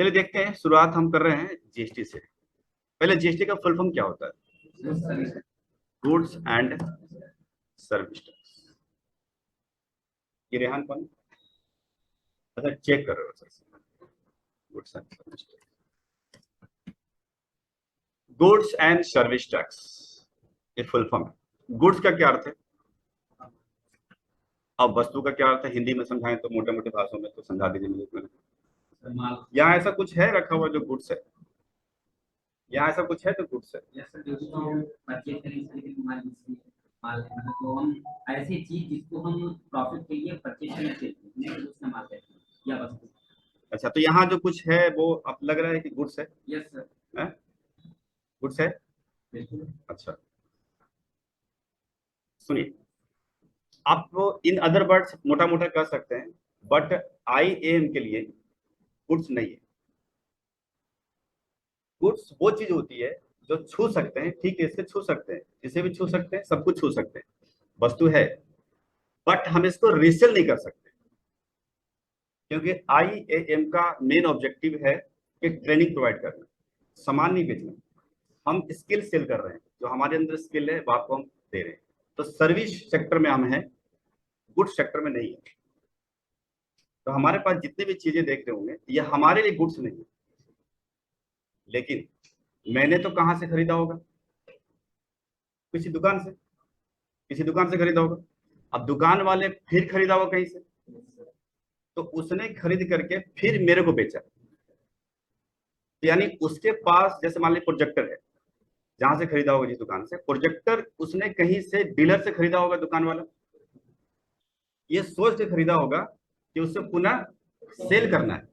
चलिए देखते हैं, शुरुआत हम कर रहे हैं जीएसटी से। पहले जीएसटी का फुल फॉर्म क्या होता है? Goods and service tax. ये रेहान कौन? अच्छा, चेक कर रहे हो sir. Goods and service tax, goods and service tax, ये फुल फॉर्म है। गुड्स का क्या अर्थ है? अब वस्तु का क्या अर्थ है हिंदी में समझाएं तो, मोटे मोटे भाषाओं में तो समझा दीजिए मुझे। यहाँ ऐसा कुछ है रखा हुआ जो गुड्स है? यहाँ ऐसा कुछ है तो गुड्स है? ऐसी चीज जिसको हम प्रॉफिट के लिए परचेज करते हैं। अच्छा, तो यहाँ जो कुछ है वो अब लग रहा है कि गुड्स है? Yes sir. गुड्स है। बिल्कुल। अच्छा सुनिए, आप इन अदर वर्ड्स मोटा मोटा कह सकते हैं, बट IAM के लिए गुड्स नहीं है। गुड्स वो चीज होती है जो छू सकते हैं, ठीक है, इससे छू सकते हैं, इसे भी छू सकते हैं, सब कुछ छू सकते हैं, वस्तु है, बट हम इसको रीसेल नहीं कर सकते, क्योंकि IAM का मेन ऑब्जेक्टिव है कि ट्रेनिंग प्रोवाइड करना, सामान नहीं बेचना। हम स्किल सेल कर रहे हैं, जो हमारे अंदर स्किल है वो आपको हम दे रहे हैं। तो सर्विस सेक्टर में हम हैं, गुड सेक्टर में नहीं है। तो हमारे पास जितने भी चीजें देख रहे होंगे ये हमारे लिए गुड्स नहीं है, लेकिन मैंने तो कहां से खरीदा होगा? किसी दुकान से, किसी दुकान से खरीदा होगा। अब दुकान वाले फिर खरीदा होगा कहीं से, तो उसने खरीद करके फिर मेरे को बेचा। यानी उसके पास, जैसे मान लीजिए प्रोजेक्टर है, जहां से खरीदा होगा जिस दुकान से, प्रोजेक्टर उसने कहीं से डीलर से खरीदा होगा, दुकान वाला ये सोच के खरीदा होगा कि उसे पुनः सेल करना है,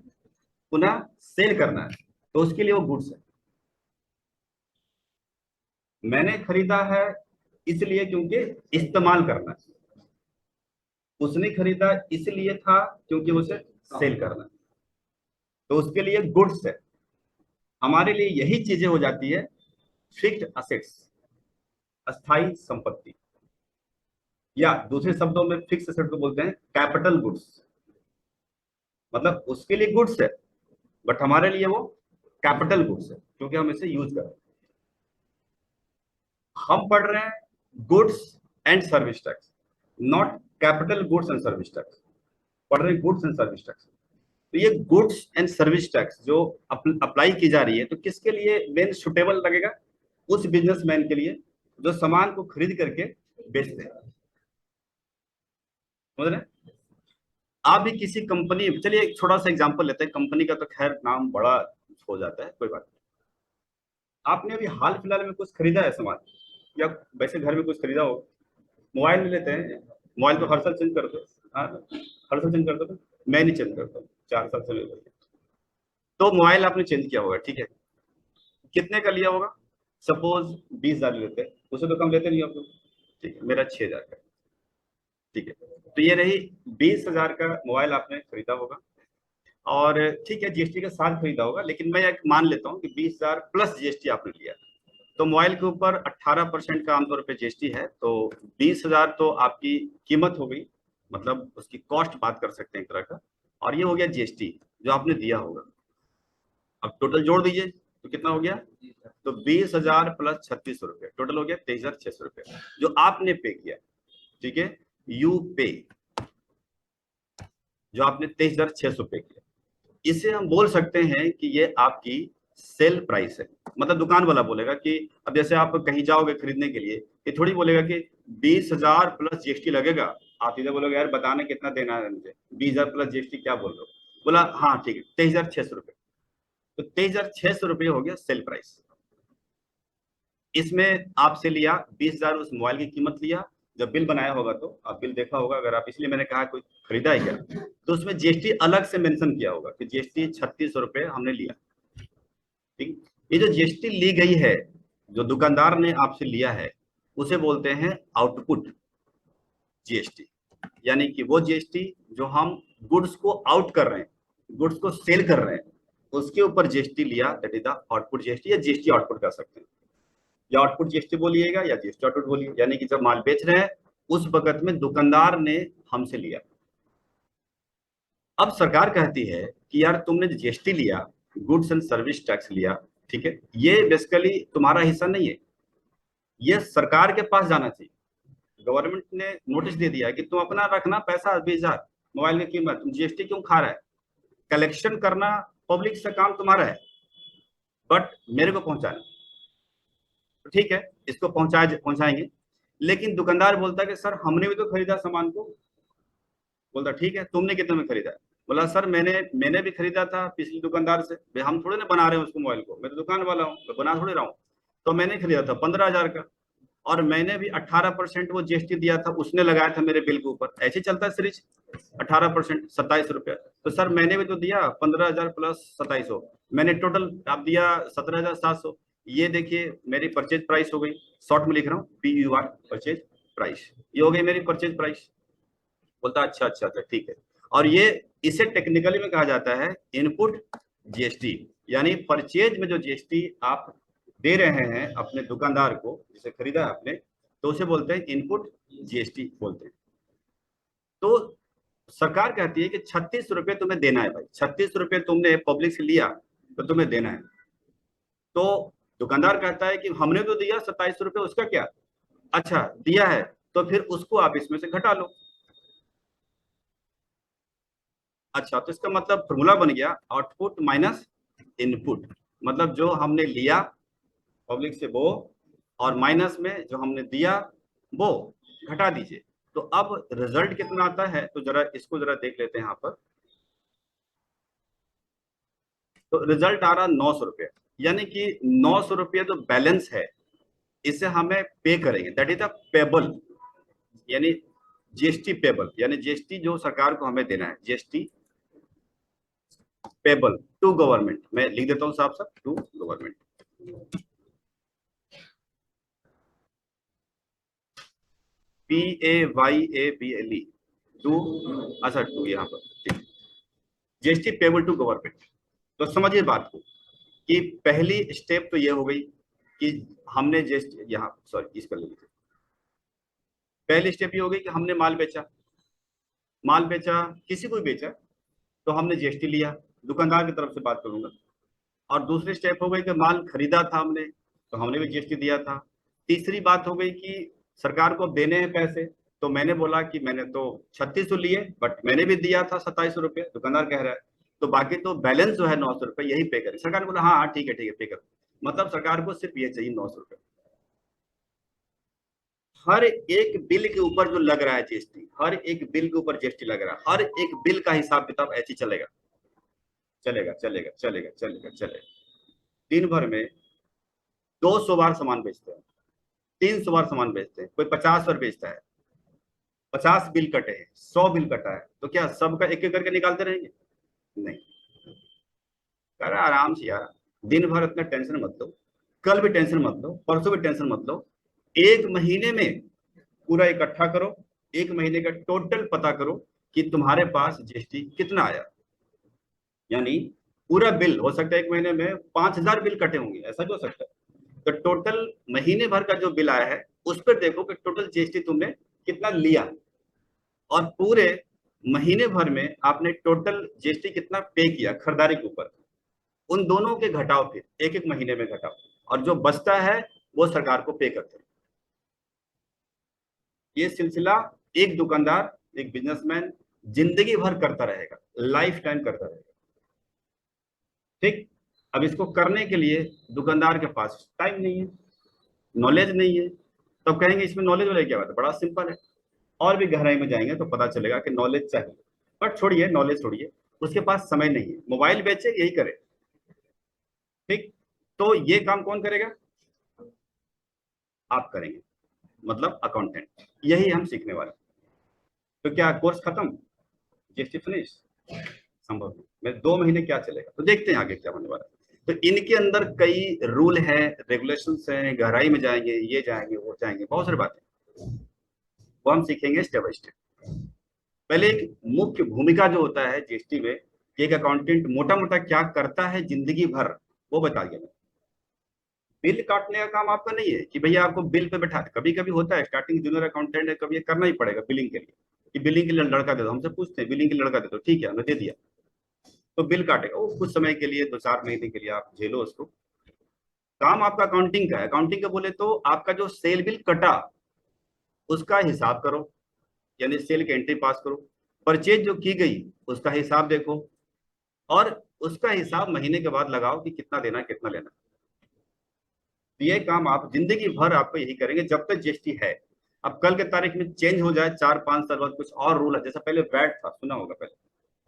पुनः सेल करना है, तो उसके लिए वो गुड्स है। मैंने खरीदा है इसलिए क्योंकि इस्तेमाल करना है, उसने खरीदा इसलिए था क्योंकि उसे सेल करना है, तो उसके लिए गुड्स है। हमारे लिए यही चीजें हो जाती है फिक्स्ड असेट्स, अस्थाई संपत्ति, या दूसरे शब्दों में फिक्स एसेट को बोलते हैं कैपिटल गुड्स। मतलब उसके लिए गुड्स है, बट हमारे लिए वो कैपिटल गुड्स है, क्योंकि हम इसे यूज कर रहे हैं। हम पढ़ रहे हैं goods and service tax, not capital goods and service tax, पढ़ रहे हैं गुड्स एंड सर्विस टैक्स। तो ये गुड्स एंड सर्विस टैक्स जो अप्लाई की जा रही है, तो किसके लिए मेन सुटेबल लगेगा? उस बिजनेसमैन के लिए जो सामान को खरीद करके बेचते हैं। समझ रहे हैं? आप भी किसी कंपनी, चलिए एक छोटा सा एग्जांपल लेते हैं, कंपनी का तो खैर नाम बड़ा हो जाता है, कोई बात नहीं। आपने अभी हाल फिलहाल में कुछ खरीदा है सामान, या वैसे घर में कुछ खरीदा हो? मोबाइल ले लेते हैं, मोबाइल तो हर साल चेंज करते हो। हाँ, हर साल चेंज करते हो। मैं नहीं चेंज करता हूँ, 4 साल से ले लिया। तो मोबाइल आपने चेंज किया होगा, ठीक है, कितने का लिया होगा? सपोज 20,000 लेते हैं, उसे तो कम लेते नहीं आप लोग, ठीक है, मेरा 6,000 का, ठीक है। तो ये रही 20,000 का मोबाइल आपने खरीदा होगा, और ठीक है जीएसटी के साथ खरीदा होगा, लेकिन मैं एक मान लेता हूँ कि 20,000 प्लस जीएसटी आपने लिया, तो मोबाइल के ऊपर 18% का आमतौर पे जीएसटी है, तो 20,000 तो आपकी कीमत हो गई, मतलब उसकी कॉस्ट बात कर सकते हैं एक तरह का, और ये हो गया जीएसटी जो आपने दिया होगा। अब टोटल जोड़ दीजिए तो कितना हो गया? तो 20,000 प्लस 3600 रुपये, टोटल हो गया 23,600 रुपये जो आपने पे किया, ठीक है, यू पे, जो आपने 23,600 पे किया। इसे हम बोल सकते हैं कि ये आपकी सेल प्राइस है। मतलब दुकान वाला बोलेगा कि, अब जैसे आप कहीं जाओगे खरीदने के लिए, ये थोड़ी बोलेगा कि 20,000 प्लस जीएसटी लगेगा, आप सीधे बोलोगे यार बताने कितना देना है मुझे, 20,000 प्लस जीएसटी क्या बोल रहे हो? बोला हाँ ठीक है 23,600 रुपये, तो 23,600 रुपये हो गया सेल प्राइस। इसमें आपसे लिया 20,000 उस मोबाइल की कीमत लिया, जब बिल बनाया होगा तो आप बिल देखा होगा, अगर आप, इसलिए मैंने कहा कोई खरीदा है क्या, तो उसमें जीएसटी अलग से मेंशन किया होगा कि जीएसटी 3600 रुपये हमने लिया, ठीक। ये जो जीएसटी ली गई है, जो दुकानदार ने आपसे लिया है, उसे बोलते हैं आउटपुट जीएसटी, यानी कि वो जीएसटी जो हम गुड्स को आउट कर रहे हैं, गुड्स को सेल कर रहे हैं, उसके ऊपर जीएसटी लिया, that is the output GST, या जीएसटी आउटपुट कर सकते हैं, या आउटपुट जीएसटी बोलिएगा या जीएसटी आउटपुट बोलिए, यानी कि जब माल बेच रहे हैं उस वक्त में दुकानदार ने हमसे लिया। अब सरकार कहती है कि यार तुमने जीएसटी लिया, गुड्स एंड सर्विस टैक्स लिया, ठीक है, ये बेसिकली तुम्हारा हिस्सा नहीं है, ये सरकार के पास जाना चाहिए। गवर्नमेंट ने नोटिस दे दिया है कि तुम अपना रखना पैसा 20,000, मोबाइल की कीमत, तुम जीएसटी क्यों खा रहा है? कलेक्शन करना पब्लिक से काम तुम्हारा है, बट मेरे को पहुंचाना, तो ठीक है, इसको पहुंचाएंगे। लेकिन दुकानदार बोलता है कि सर हमने भी तो खरीदा सामान को। बोलता ठीक है, तुमने कितने में खरीदा? बोला सर मैंने मैंने भी खरीदा था पिछले दुकानदार से। भाई हम थोड़े ना बना रहे हैं उसको मोबाइल को, मैं तो दुकान वाला हूँ, मैं बना थोड़ी रहा हूँ। तो मैंने खरीदा था 15,000 का, और मैंने भी 18% वो जीएसटी दिया था, उसने लगाया था मेरे बिल के ऊपर। ऐसे चलता है सीरीज, 18% 27 रुपया। तो सर मैंने भी तो दिया 15,000 प्लस 2700, मैंने टोटल आप दिया 17,700। ये देखिए मेरी परचेज प्राइस हो गई, शॉर्ट में लिख रहा हूँ PUR, परचेज प्राइस, ये हो गई मेरी परचेज प्राइस। बोलता अच्छा अच्छा अच्छा ठीक है। और ये इसे टेक्निकली में कहा जाता है इनपुट जीएसटी, यानी परचेज में जो जीएसटी आप दे रहे हैं अपने दुकानदार को, जिसे खरीदा है आपने, तो उसे बोलते हैं इनपुट जीएसटी बोलते हैं। तो सरकार कहती है कि 36 रुपये तुम्हें देना है भाई, 36 रुपये तुमने पब्लिक से लिया तो तुम्हें देना है। तो दुकानदार कहता है कि हमने तो दिया 27 रुपये, उसका क्या? अच्छा दिया है, तो फिर उसको आप इसमें से घटा लो। अच्छा, तो इसका मतलब फॉर्मूला बन गया आउटपुट माइनस इनपुट, मतलब जो हमने लिया पब्लिक से वो, और माइनस में जो हमने दिया वो, घटा दीजिए। तो अब रिजल्ट कितना आता है, तो जरा इसको जरा देख लेते हैं यहाँ पर। तो रिजल्ट आ रहा 900 रुपये, यानी कि 900 रुपये जो बैलेंस है इसे हमें पे करेंगे, दैट इज द पेबल, यानी जीएसटी पेबल, यानी जीएसटी जो सरकार को हमें देना है, जीएसटी पेबल टू गवर्नमेंट। मैं लिख देता हूँ साफ साफ, टू गवर्नमेंट, PAYABLE, टू, अच्छा टू यहाँ पर, ठीक, जीएसटी पेबल टू गवर्नमेंट। तो समझिए बात को कि पहली स्टेप तो ये हो गई कि हमने जीएसटी यहाँ, सॉरी इसका ले लीजिए, पहली स्टेप ये हो गई कि हमने माल बेचा, माल बेचा, किसी को भी बेचा, तो हमने जीएसटी लिया, दुकानदार की तरफ से बात करूंगा। और दूसरी स्टेप हो गई कि माल खरीदा था हमने, तो हमने भी जीएसटी दिया था। तीसरी बात हो गई कि सरकार को देने हैं पैसे, तो मैंने बोला कि मैंने तो 3600 लिए, बट मैंने भी दिया था 2700 रुपये, दुकानदार कह रहा है, तो बाकी तो बैलेंस जो है 900 रुपये यही पे करें। सरकार ने बोला हाँ हाँ ठीक है पे कर। मतलब सरकार को सिर्फ ये चाहिए 900 रुपये। हर एक बिल के ऊपर जो लग रहा है जीएसटी, हर एक बिल के ऊपर जीएसटी लग रहा है, हर एक बिल का हिसाब किताब ऐसे चलेगा, चलेगा चलेगा चलेगा चलेगा चलेगा। दिन भर में 200 बार सामान बेचते हैं, 300 बार सामान बेचते हैं, कोई 50 बार बेचता है, 50 बिल कटे हैं, 100 बिल कटा है, तो क्या सबका एक एक करके निकालते रहेंगे? नहीं, कर आराम से यार, दिन भर इतना टेंशन मत लो, कल भी टेंशन मत लो, परसों भी टेंशन मत लो, एक महीने में पूरा इकट्ठा करो, एक महीने का टोटल पता करो कि तुम्हारे पास जीएसटी कितना आया। यानी पूरा बिल हो सकता है एक महीने में 5,000 बिल कटे होंगे, ऐसा भी हो सकता है। तो टोटल महीने भर का जो बिल आया है उस पर देखो कि टोटल जीएसटी तुमने कितना लिया, और पूरे महीने भर में आपने टोटल जीएसटी कितना पे किया खरीदारी के ऊपर, उन दोनों के घटाओ, फिर एक एक महीने में घटाओ, और जो बचता है वो सरकार को पे करते हैं। ये सिलसिला एक दुकानदार, एक बिजनेसमैन जिंदगी भर करता रहेगा, लाइफ टाइम करता रहेगा, ठीक। अब इसको करने के लिए दुकानदार के पास टाइम नहीं है, नॉलेज नहीं है। तब कहेंगे इसमें नॉलेज वाले क्या बात है, बड़ा सिंपल है। और भी गहराई में जाएंगे तो पता चलेगा कि नॉलेज चाहिए, बट छोड़िए नॉलेज छोड़िए, उसके पास समय नहीं है, मोबाइल बेचे यही करे, ठीक। तो ये काम कौन करेगा? आप करेंगे, मतलब अकाउंटेंट, यही हम सीखने वाले। तो क्या कोर्स खत्म, जीएसटी फिनिश? संभव नहीं। मैं 2 महीने क्या चलेगा, तो देखते हैं आगे क्या होने वाला है। तो इनके अंदर कई रूल हैं, रेगुलेशंस हैं, गहराई में जाएंगे, ये जाएंगे वो जाएंगे, बहुत सारी बातें वो हम सीखेंगे स्टेप बाय स्टेप। पहले एक मुख्य भूमिका जो होता है जीएसटी में, कि एक अकाउंटेंट मोटा मोटा क्या करता है जिंदगी भर, वो बता दिया। बिल काटने का काम आपका नहीं है कि भैया आपको बिल पे बैठा, कभी कभी होता है स्टार्टिंग जूनियर अकाउंटेंट है, कभी ये करना ही पड़ेगा बिलिंग के लिए, कि बिलिंग के लिए लड़का दे दो, हमसे पूछते हैं बिलिंग के लिए लड़का दे दो, ठीक है हमने दे दिया, तो बिल काटेगा वो कुछ समय के लिए, 2-4 महीने के लिए आप झेलो उसको। काम आपका अकाउंटिंग का है। अकाउंटिंग का बोले तो आपका जो सेल बिल कटा उसका हिसाब करो, यानी सेल की एंट्री पास करो। परचेज जो की गई उसका हिसाब देखो, और उसका हिसाब महीने के बाद लगाओ कि कितना देना कितना लेना। तो ये काम आप जिंदगी भर आपको यही करेंगे जब तक जीएसटी है। अब कल के तारीख में चेंज हो जाए 4-5 साल बाद, कुछ और रूल है, जैसा पहले वैट था, सुना होगा पहले,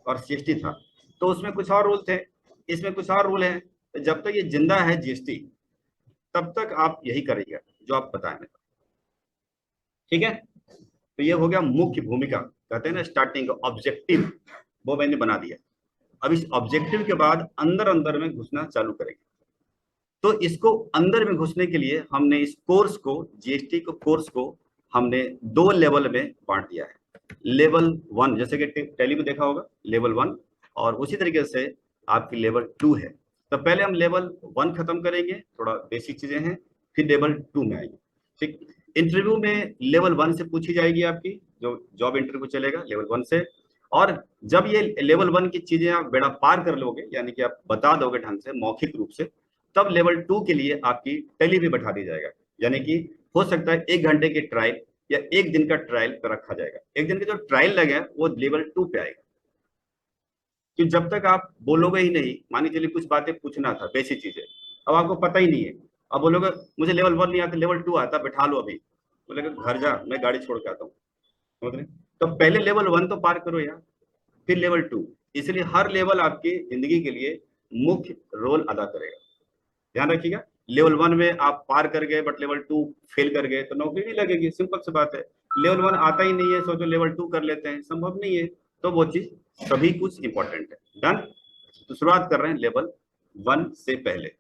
और जीएसटी था, तो उसमें कुछ और रूल थे, इसमें कुछ और रूल है। तो जब तक ये जिंदा है जीएसटी, तब तक आप यही करेंगे जो आप बताएं। ठीक है, तो ये हो गया मुख्य भूमिका, कहते हैं ना स्टार्टिंग ऑब्जेक्टिव, वो मैंने बना दिया। अब इस ऑब्जेक्टिव के बाद अंदर अंदर में घुसना चालू करेंगे। तो इसको अंदर में घुसने के लिए हमने इस कोर्स को, जीएसटी को कोर्स को हमने 2 लेवल में बांट दिया है। लेवल 1 जैसे कि टैली में देखा होगा, लेवल 1, और उसी तरीके से आपकी लेवल 2 है। तो पहले हम लेवल 1 खत्म करेंगे, थोड़ा बेसिक चीजें हैं, फिर लेवल 2 में आएंगे। ठीक, इंटरव्यू में लेवल 1 से पूछी जाएगी आपकी, जो जॉब इंटरव्यू चलेगा लेवल 1 से। और जब ये लेवल 1 की चीजें आप बेड़ा पार कर लोगे, यानी कि आप बता दोगे ढंग से मौखिक रूप से, तब लेवल 2 के लिए आपकी टैली भी बैठा दी जाएगा। यानी कि हो सकता है 1 घंटे की ट्रायल या 1 दिन का ट्रायल पर रखा जाएगा। 1 दिन का जो ट्रायल लगे वो लेवल 2 पे आएगा। कि जब तक आप बोलोगे ही नहीं, मान के चलिए कुछ बातें पूछना था, बेसिक चीजें, अब आपको पता ही नहीं है, अब बोलोगे मुझे लेवल 1 नहीं आता, लेवल 2 आता, बैठा लो अभी, बोलेगा घर जा, मैं गाड़ी छोड़ के आता हूँ, समझ रहे? तो पहले लेवल 1 तो पार करो यार, फिर लेवल 2। इसलिए हर लेवल आपकी जिंदगी के लिए मुख्य रोल अदा करेगा, ध्यान रखिएगा। लेवल 1 में आप पार कर गए बट लेवल 2 फेल कर गए तो नौकरी नहीं लगेगी, सिंपल सी बात है। लेवल 1 आता ही नहीं है, सोचो लेवल 2 कर लेते हैं, संभव नहीं है। तो वो चीज सभी कुछ इंपॉर्टेंट है। डन। तो शुरुआत कर रहे हैं लेवल 1 से पहले।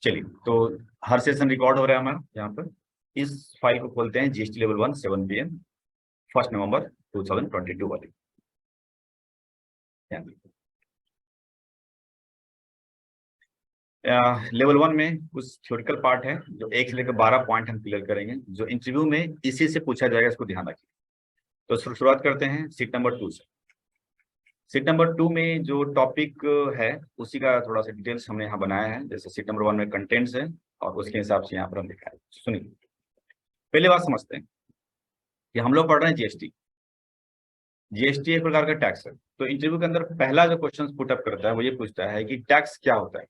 चलिए, तो हर सेशन रिकॉर्ड हो रहा है हमारा यहाँ पर। इस फाइल को खोलते हैं, जीएसटी लेवल 1 7 PM 1 नवंबर 2022 वाली। लेवल 1 में कुछ थ्योरेटिकल पार्ट है, जो 1 से लेकर 12 पॉइंट हम क्लियर करेंगे, जो इंटरव्यू में इसी से पूछा जाएगा, इसको ध्यान रखिए। तो शुरुआत करते हैं सीट नंबर 2 से। सीट नंबर 2 में जो टॉपिक है उसी का थोड़ा सा डिटेल्स हमने यहाँ बनाया है। जैसे सीट नंबर 1 में कंटेंट्स है और उसके हिसाब से यहाँ पर हम लिखा है। सुनिए, पहले बात समझते हैं कि हम लोग पढ़ रहे हैं जीएसटी। जीएसटी एक प्रकार का टैक्स है। तो इंटरव्यू के अंदर पहला जो क्वेश्चन पुटअप करता है वो ये पूछता है कि टैक्स क्या होता है।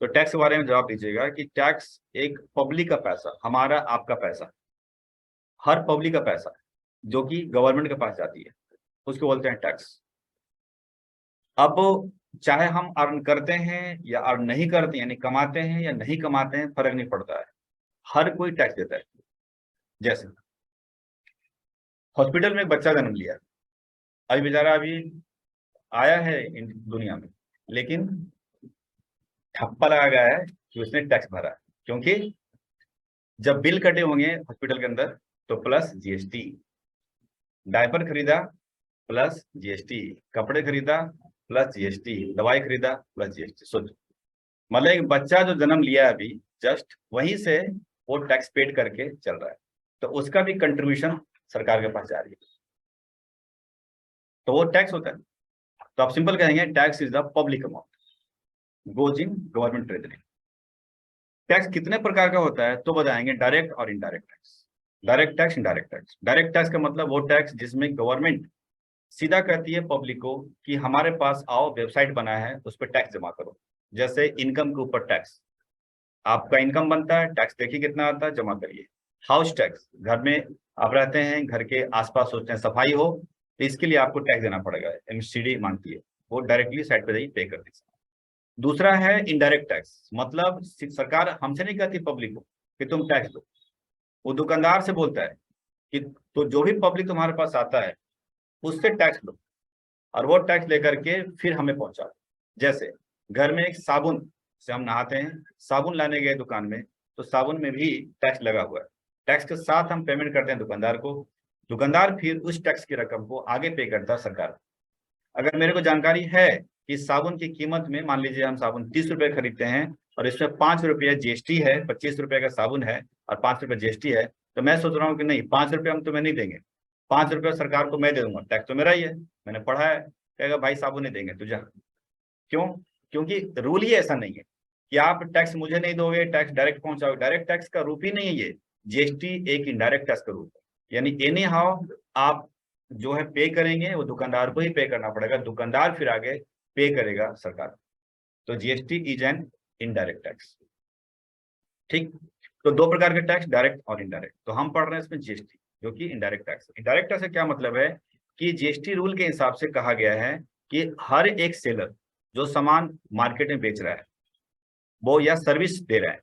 तो टैक्स के बारे में जवाब दीजिएगा कि टैक्स एक पब्लिक का पैसा, हमारा आपका पैसा, हर पब्लिक का पैसा जो कि गवर्नमेंट के पास जाती है, उसको बोलते हैं टैक्स। अब चाहे हम अर्न करते हैं या अर्न नहीं करते, यानी कमाते हैं या नहीं कमाते हैं, फर्क नहीं पड़ता है, हर कोई टैक्स देता है। जैसे हॉस्पिटल में एक बच्चा जन्म लिया, अभी बेचारा अभी आया है दुनिया में, लेकिन ठप्पा लगा गया है कि उसने टैक्स भरा है, क्योंकि जब बिल कटे होंगे हॉस्पिटल के अंदर तो प्लस जीएसटी, डायपर खरीदा प्लस जीएसटी, कपड़े खरीदा प्लस जीएसटी, दवाई खरीदा प्लस जीएसटी। सोचो, मतलब एक बच्चा जो जन्म लिया है अभी जस्ट, वहीं से वो टैक्स पेड करके चल रहा है, तो उसका भी कंट्रीब्यूशन सरकार के पास जा रही है, तो वो टैक्स होता है। तो आप सिंपल कहेंगे tax is the public amount goes in government treasury. Tax कितने प्रकार का होता है तो बताएंगे, डायरेक्ट और indirect tax. Direct tax, indirect tax. Direct tax का मतलब वो टैक्स जिसमें गवर्नमेंट सीधा कहती है पब्लिक को कि हमारे पास आओ, वेबसाइट बना है, उस पर टैक्स जमा करो। जैसे इनकम के ऊपर टैक्स, आपका इनकम बनता है, टैक्स देखिए कितना आता है, जमा करिए। हाउस टैक्स, घर में आप रहते हैं, घर के आसपास सोचते हैं सफाई हो, तो इसके लिए आपको टैक्स देना पड़ेगा, एमसीडी मांगती है, वो डायरेक्टली साइड पे जाइए पे कर दीजिए। दूसरा है इनडायरेक्ट टैक्स, मतलब सरकार हमसे नहीं कहती पब्लिक को कि तुम टैक्स दो, वो दुकानदार से बोलता है कि तो जो भी पब्लिक तुम्हारे पास आता है उससे टैक्स लो, और वो टैक्स लेकर के फिर हमें पहुंचाओ। जैसे घर में एक साबुन से हम नहाते हैं, साबुन लाने गए दुकान में, तो साबुन में भी टैक्स लगा हुआ है, टैक्स के साथ हम पेमेंट करते हैं दुकानदार को, दुकानदार फिर उस टैक्स की रकम को आगे पे करता है सरकार। अगर मेरे को जानकारी है कि साबुन की कीमत में, मान लीजिए हम साबुन 30 रुपए खरीदते हैं और इसमें 5 रुपये जीएसटी है, 25 रुपए का साबुन है और 5 रुपये जीएसटी है, तो मैं सोच रहा हूँ कि नहीं, 5 रुपये हम तुम्हें नहीं देंगे, ₹5 सरकार को मैं दे दूंगा, टैक्स तो मेरा ही है, मैंने पढ़ा है। कहेगा भाई साहब वो नहीं देंगे तुझे। क्यों? क्योंकि रूल ही ऐसा नहीं है कि आप टैक्स मुझे नहीं दोगे, टैक्स डायरेक्ट पहुंचाओगे। डायरेक्ट टैक्स का रूप ही नहीं है ये। जीएसटी एक इनडायरेक्ट टैक्स का रूप है, यानी एनी हाउ आप जो है पे करेंगे, वो दुकानदार को ही पे करना पड़ेगा, दुकानदार फिर आगे पे करेगा सरकार। तो GST is an indirect tax. ठीक, तो दो प्रकार के टैक्स, डायरेक्ट और इनडायरेक्ट। तो हम पढ़ रहे हैं इसमें जीएसटी, जो कि इनडायरेक्ट टैक्स। इनडायरेक्ट टैक्स का क्या मतलब है कि जीएसटी रूल के हिसाब से कहा गया है कि हर एक सेलर जो सामान मार्केट में बेच रहा है वो, या सर्विस दे रहा है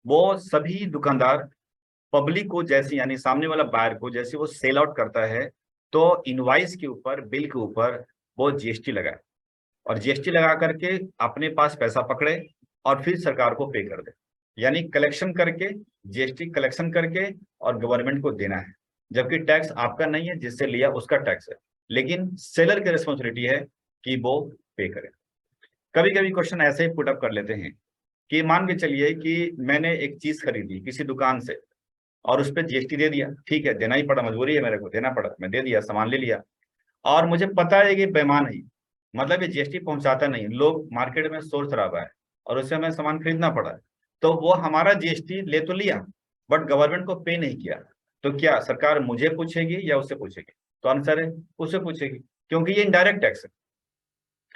वो, सभी दुकानदार पब्लिक को जैसे, यानी सामने वाला बायर को जैसे वो सेल आउट करता है, तो इनवाइस के ऊपर, बिल के ऊपर वो जीएसटी लगाए, और जीएसटी लगा करके अपने पास पैसा पकड़े और फिर सरकार को पे कर दे। यानी कलेक्शन करके, जीएसटी कलेक्शन करके और गवर्नमेंट को देना है, जबकि टैक्स आपका नहीं है, जिससे लिया उसका टैक्स है, लेकिन सेलर की रिस्पॉन्सिबिलिटी है कि वो पे करे। कभी कभी क्वेश्चन ऐसे ही पुट अप कर लेते हैं कि मान के चलिए कि मैंने एक चीज खरीदी किसी दुकान से और उस पर जीएसटी दे दिया, ठीक है, देना ही पड़ा, मजबूरी है, मेरे को देना पड़ा, मैं दे दिया, सामान ले लिया, और मुझे पता है कि बेईमान है, मतलब ये जीएसटी पहुंचाता नहीं, लोग मार्केट में शोर शराबा है और उससे हमें सामान खरीदना पड़ा है, तो वो हमारा जीएसटी ले तो लिया बट गवर्नमेंट को पे नहीं किया, तो क्या सरकार मुझे पूछेगी या उससे पूछेगी? तो आंसर है उससे पूछेगी, क्योंकि ये इनडायरेक्ट टैक्स है,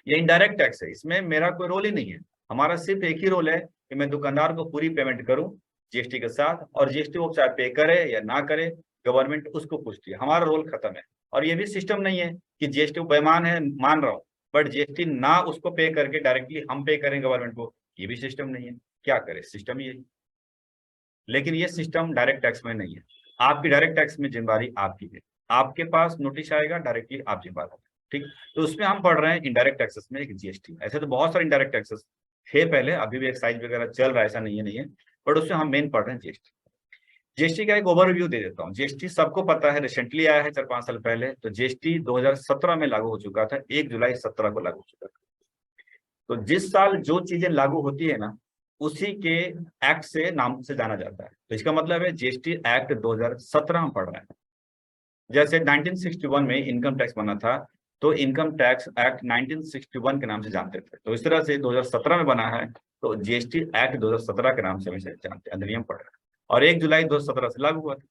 ये इनडायरेक्ट टैक्स है, इसमें मेरा कोई रोल ही नहीं है। हमारा सिर्फ एक ही रोल है कि मैं दुकानदार को पूरी पेमेंट करूं जीएसटी के साथ, और जीएसटी वो चाहे पे करे या ना करे, गवर्नमेंट उसको पूछती है, हमारा रोल खत्म है। और ये भी सिस्टम नहीं है कि जीएसटी बेईमान है, मान रहा हूँ, बट जीएसटी ना उसको पे करके डायरेक्टली हम पे करें गवर्नमेंट को, ये भी सिस्टम नहीं है। क्या करे, सिस्टम यही। लेकिन ये सिस्टम डायरेक्ट टैक्स में नहीं है। आपकी डायरेक्ट टैक्स में जिम्मेदारी आपकी है, आपके पास नोटिस आएगा, डायरेक्टली आप जिम्मेदार हो। ठीक, तो उसमें हम पढ़ रहे हैं इनडायरेक्ट टैक्सेस में एक जीएसटी। ऐसे तो बहुत सारे इनडायरेक्ट टैक्सेस थे पहले, अभी भी एक्साइज वगैरह चल रहा है, ऐसा नहीं है, बट उसमें हम मेन पढ़ रहे हैं जीएसटी। जीएसटी का एक ओवरव्यू दे देता हूँ। जीएसटी सबको पता है, रिसेंटली आया है 4-5 साल पहले, तो जीएसटी 2017 में लागू हो चुका था, 1 जुलाई 17 को लागू हो चुका था। तो जिस साल जो चीजें लागू होती है ना, उसी के एक्ट से नाम से जाना जाता है। तो इसका मतलब है जीएसटी एक्ट 2017 में पढ़ रहे हैं। जैसे 1961 में इनकम टैक्स बना था, तो इनकम टैक्स एक्ट 1961 के नाम से जानते थे, तो इस तरह से 2017 में बना है, तो जीएसटी एक्ट 2017 के नाम से हमेशा जानते हैं, अधिनियम पढ़ रहे हैं, और 1 जुलाई 2017 से लागू हुआ था।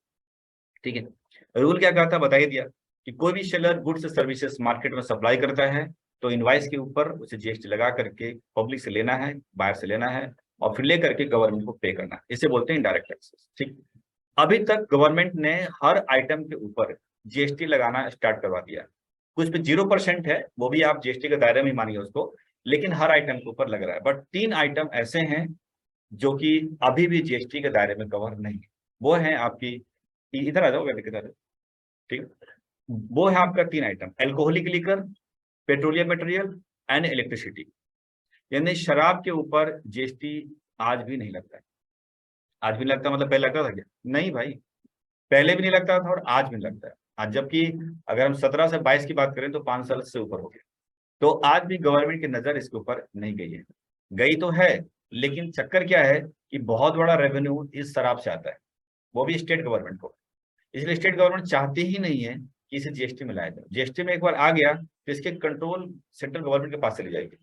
ठीक है, रूल क्या कहा था, बता ही दिया कि कोई भी सेलर गुड्स सर्विसेज मार्केट में सप्लाई करता है, तो इनवाइस के ऊपर उसे जीएसटी लगा करके पब्लिक से लेना है, बाहर से लेना है, और फिर लेकर के गवर्नमेंट को पे करना है। इसे बोलते हैं इनडायरेक्ट टैक्सेस। ठीक, अभी तक गवर्नमेंट ने हर आइटम के ऊपर जीएसटी लगाना स्टार्ट करवा दिया। कुछ पे 0% है, वो भी आप जीएसटी के दायरे में ही मानिए उसको, लेकिन हर आइटम के ऊपर लग रहा है। बट 3 आइटम ऐसे हैं जो कि अभी भी जीएसटी के दायरे में कवर नहीं है। वो है आपकी, इधर आ जाओ, इधर, ठीक, वो है आपका 3 item, alcoholic liquor, petroleum material and electricity. यानी शराब के ऊपर जीएसटी आज भी नहीं लगता है। आज भी लगता, मतलब पहले लगता था क्या? नहीं भाई, पहले भी नहीं लगता था और आज भी नहीं लगता है। आज जबकि अगर हम 17 से 22 की बात करें तो 5 साल से ऊपर हो गया, तो आज भी गवर्नमेंट की नजर इसके ऊपर नहीं गई है। गई तो है, लेकिन चक्कर क्या है कि बहुत बड़ा रेवेन्यू इस शराब से आता है, वो भी स्टेट गवर्नमेंट को। इसलिए स्टेट गवर्नमेंट चाहती ही नहीं है कि इसे जीएसटी में लाया जाए। जीएसटी में एक बार आ गया तो इसके कंट्रोल सेंट्रल गवर्नमेंट के पास चली जाएगी,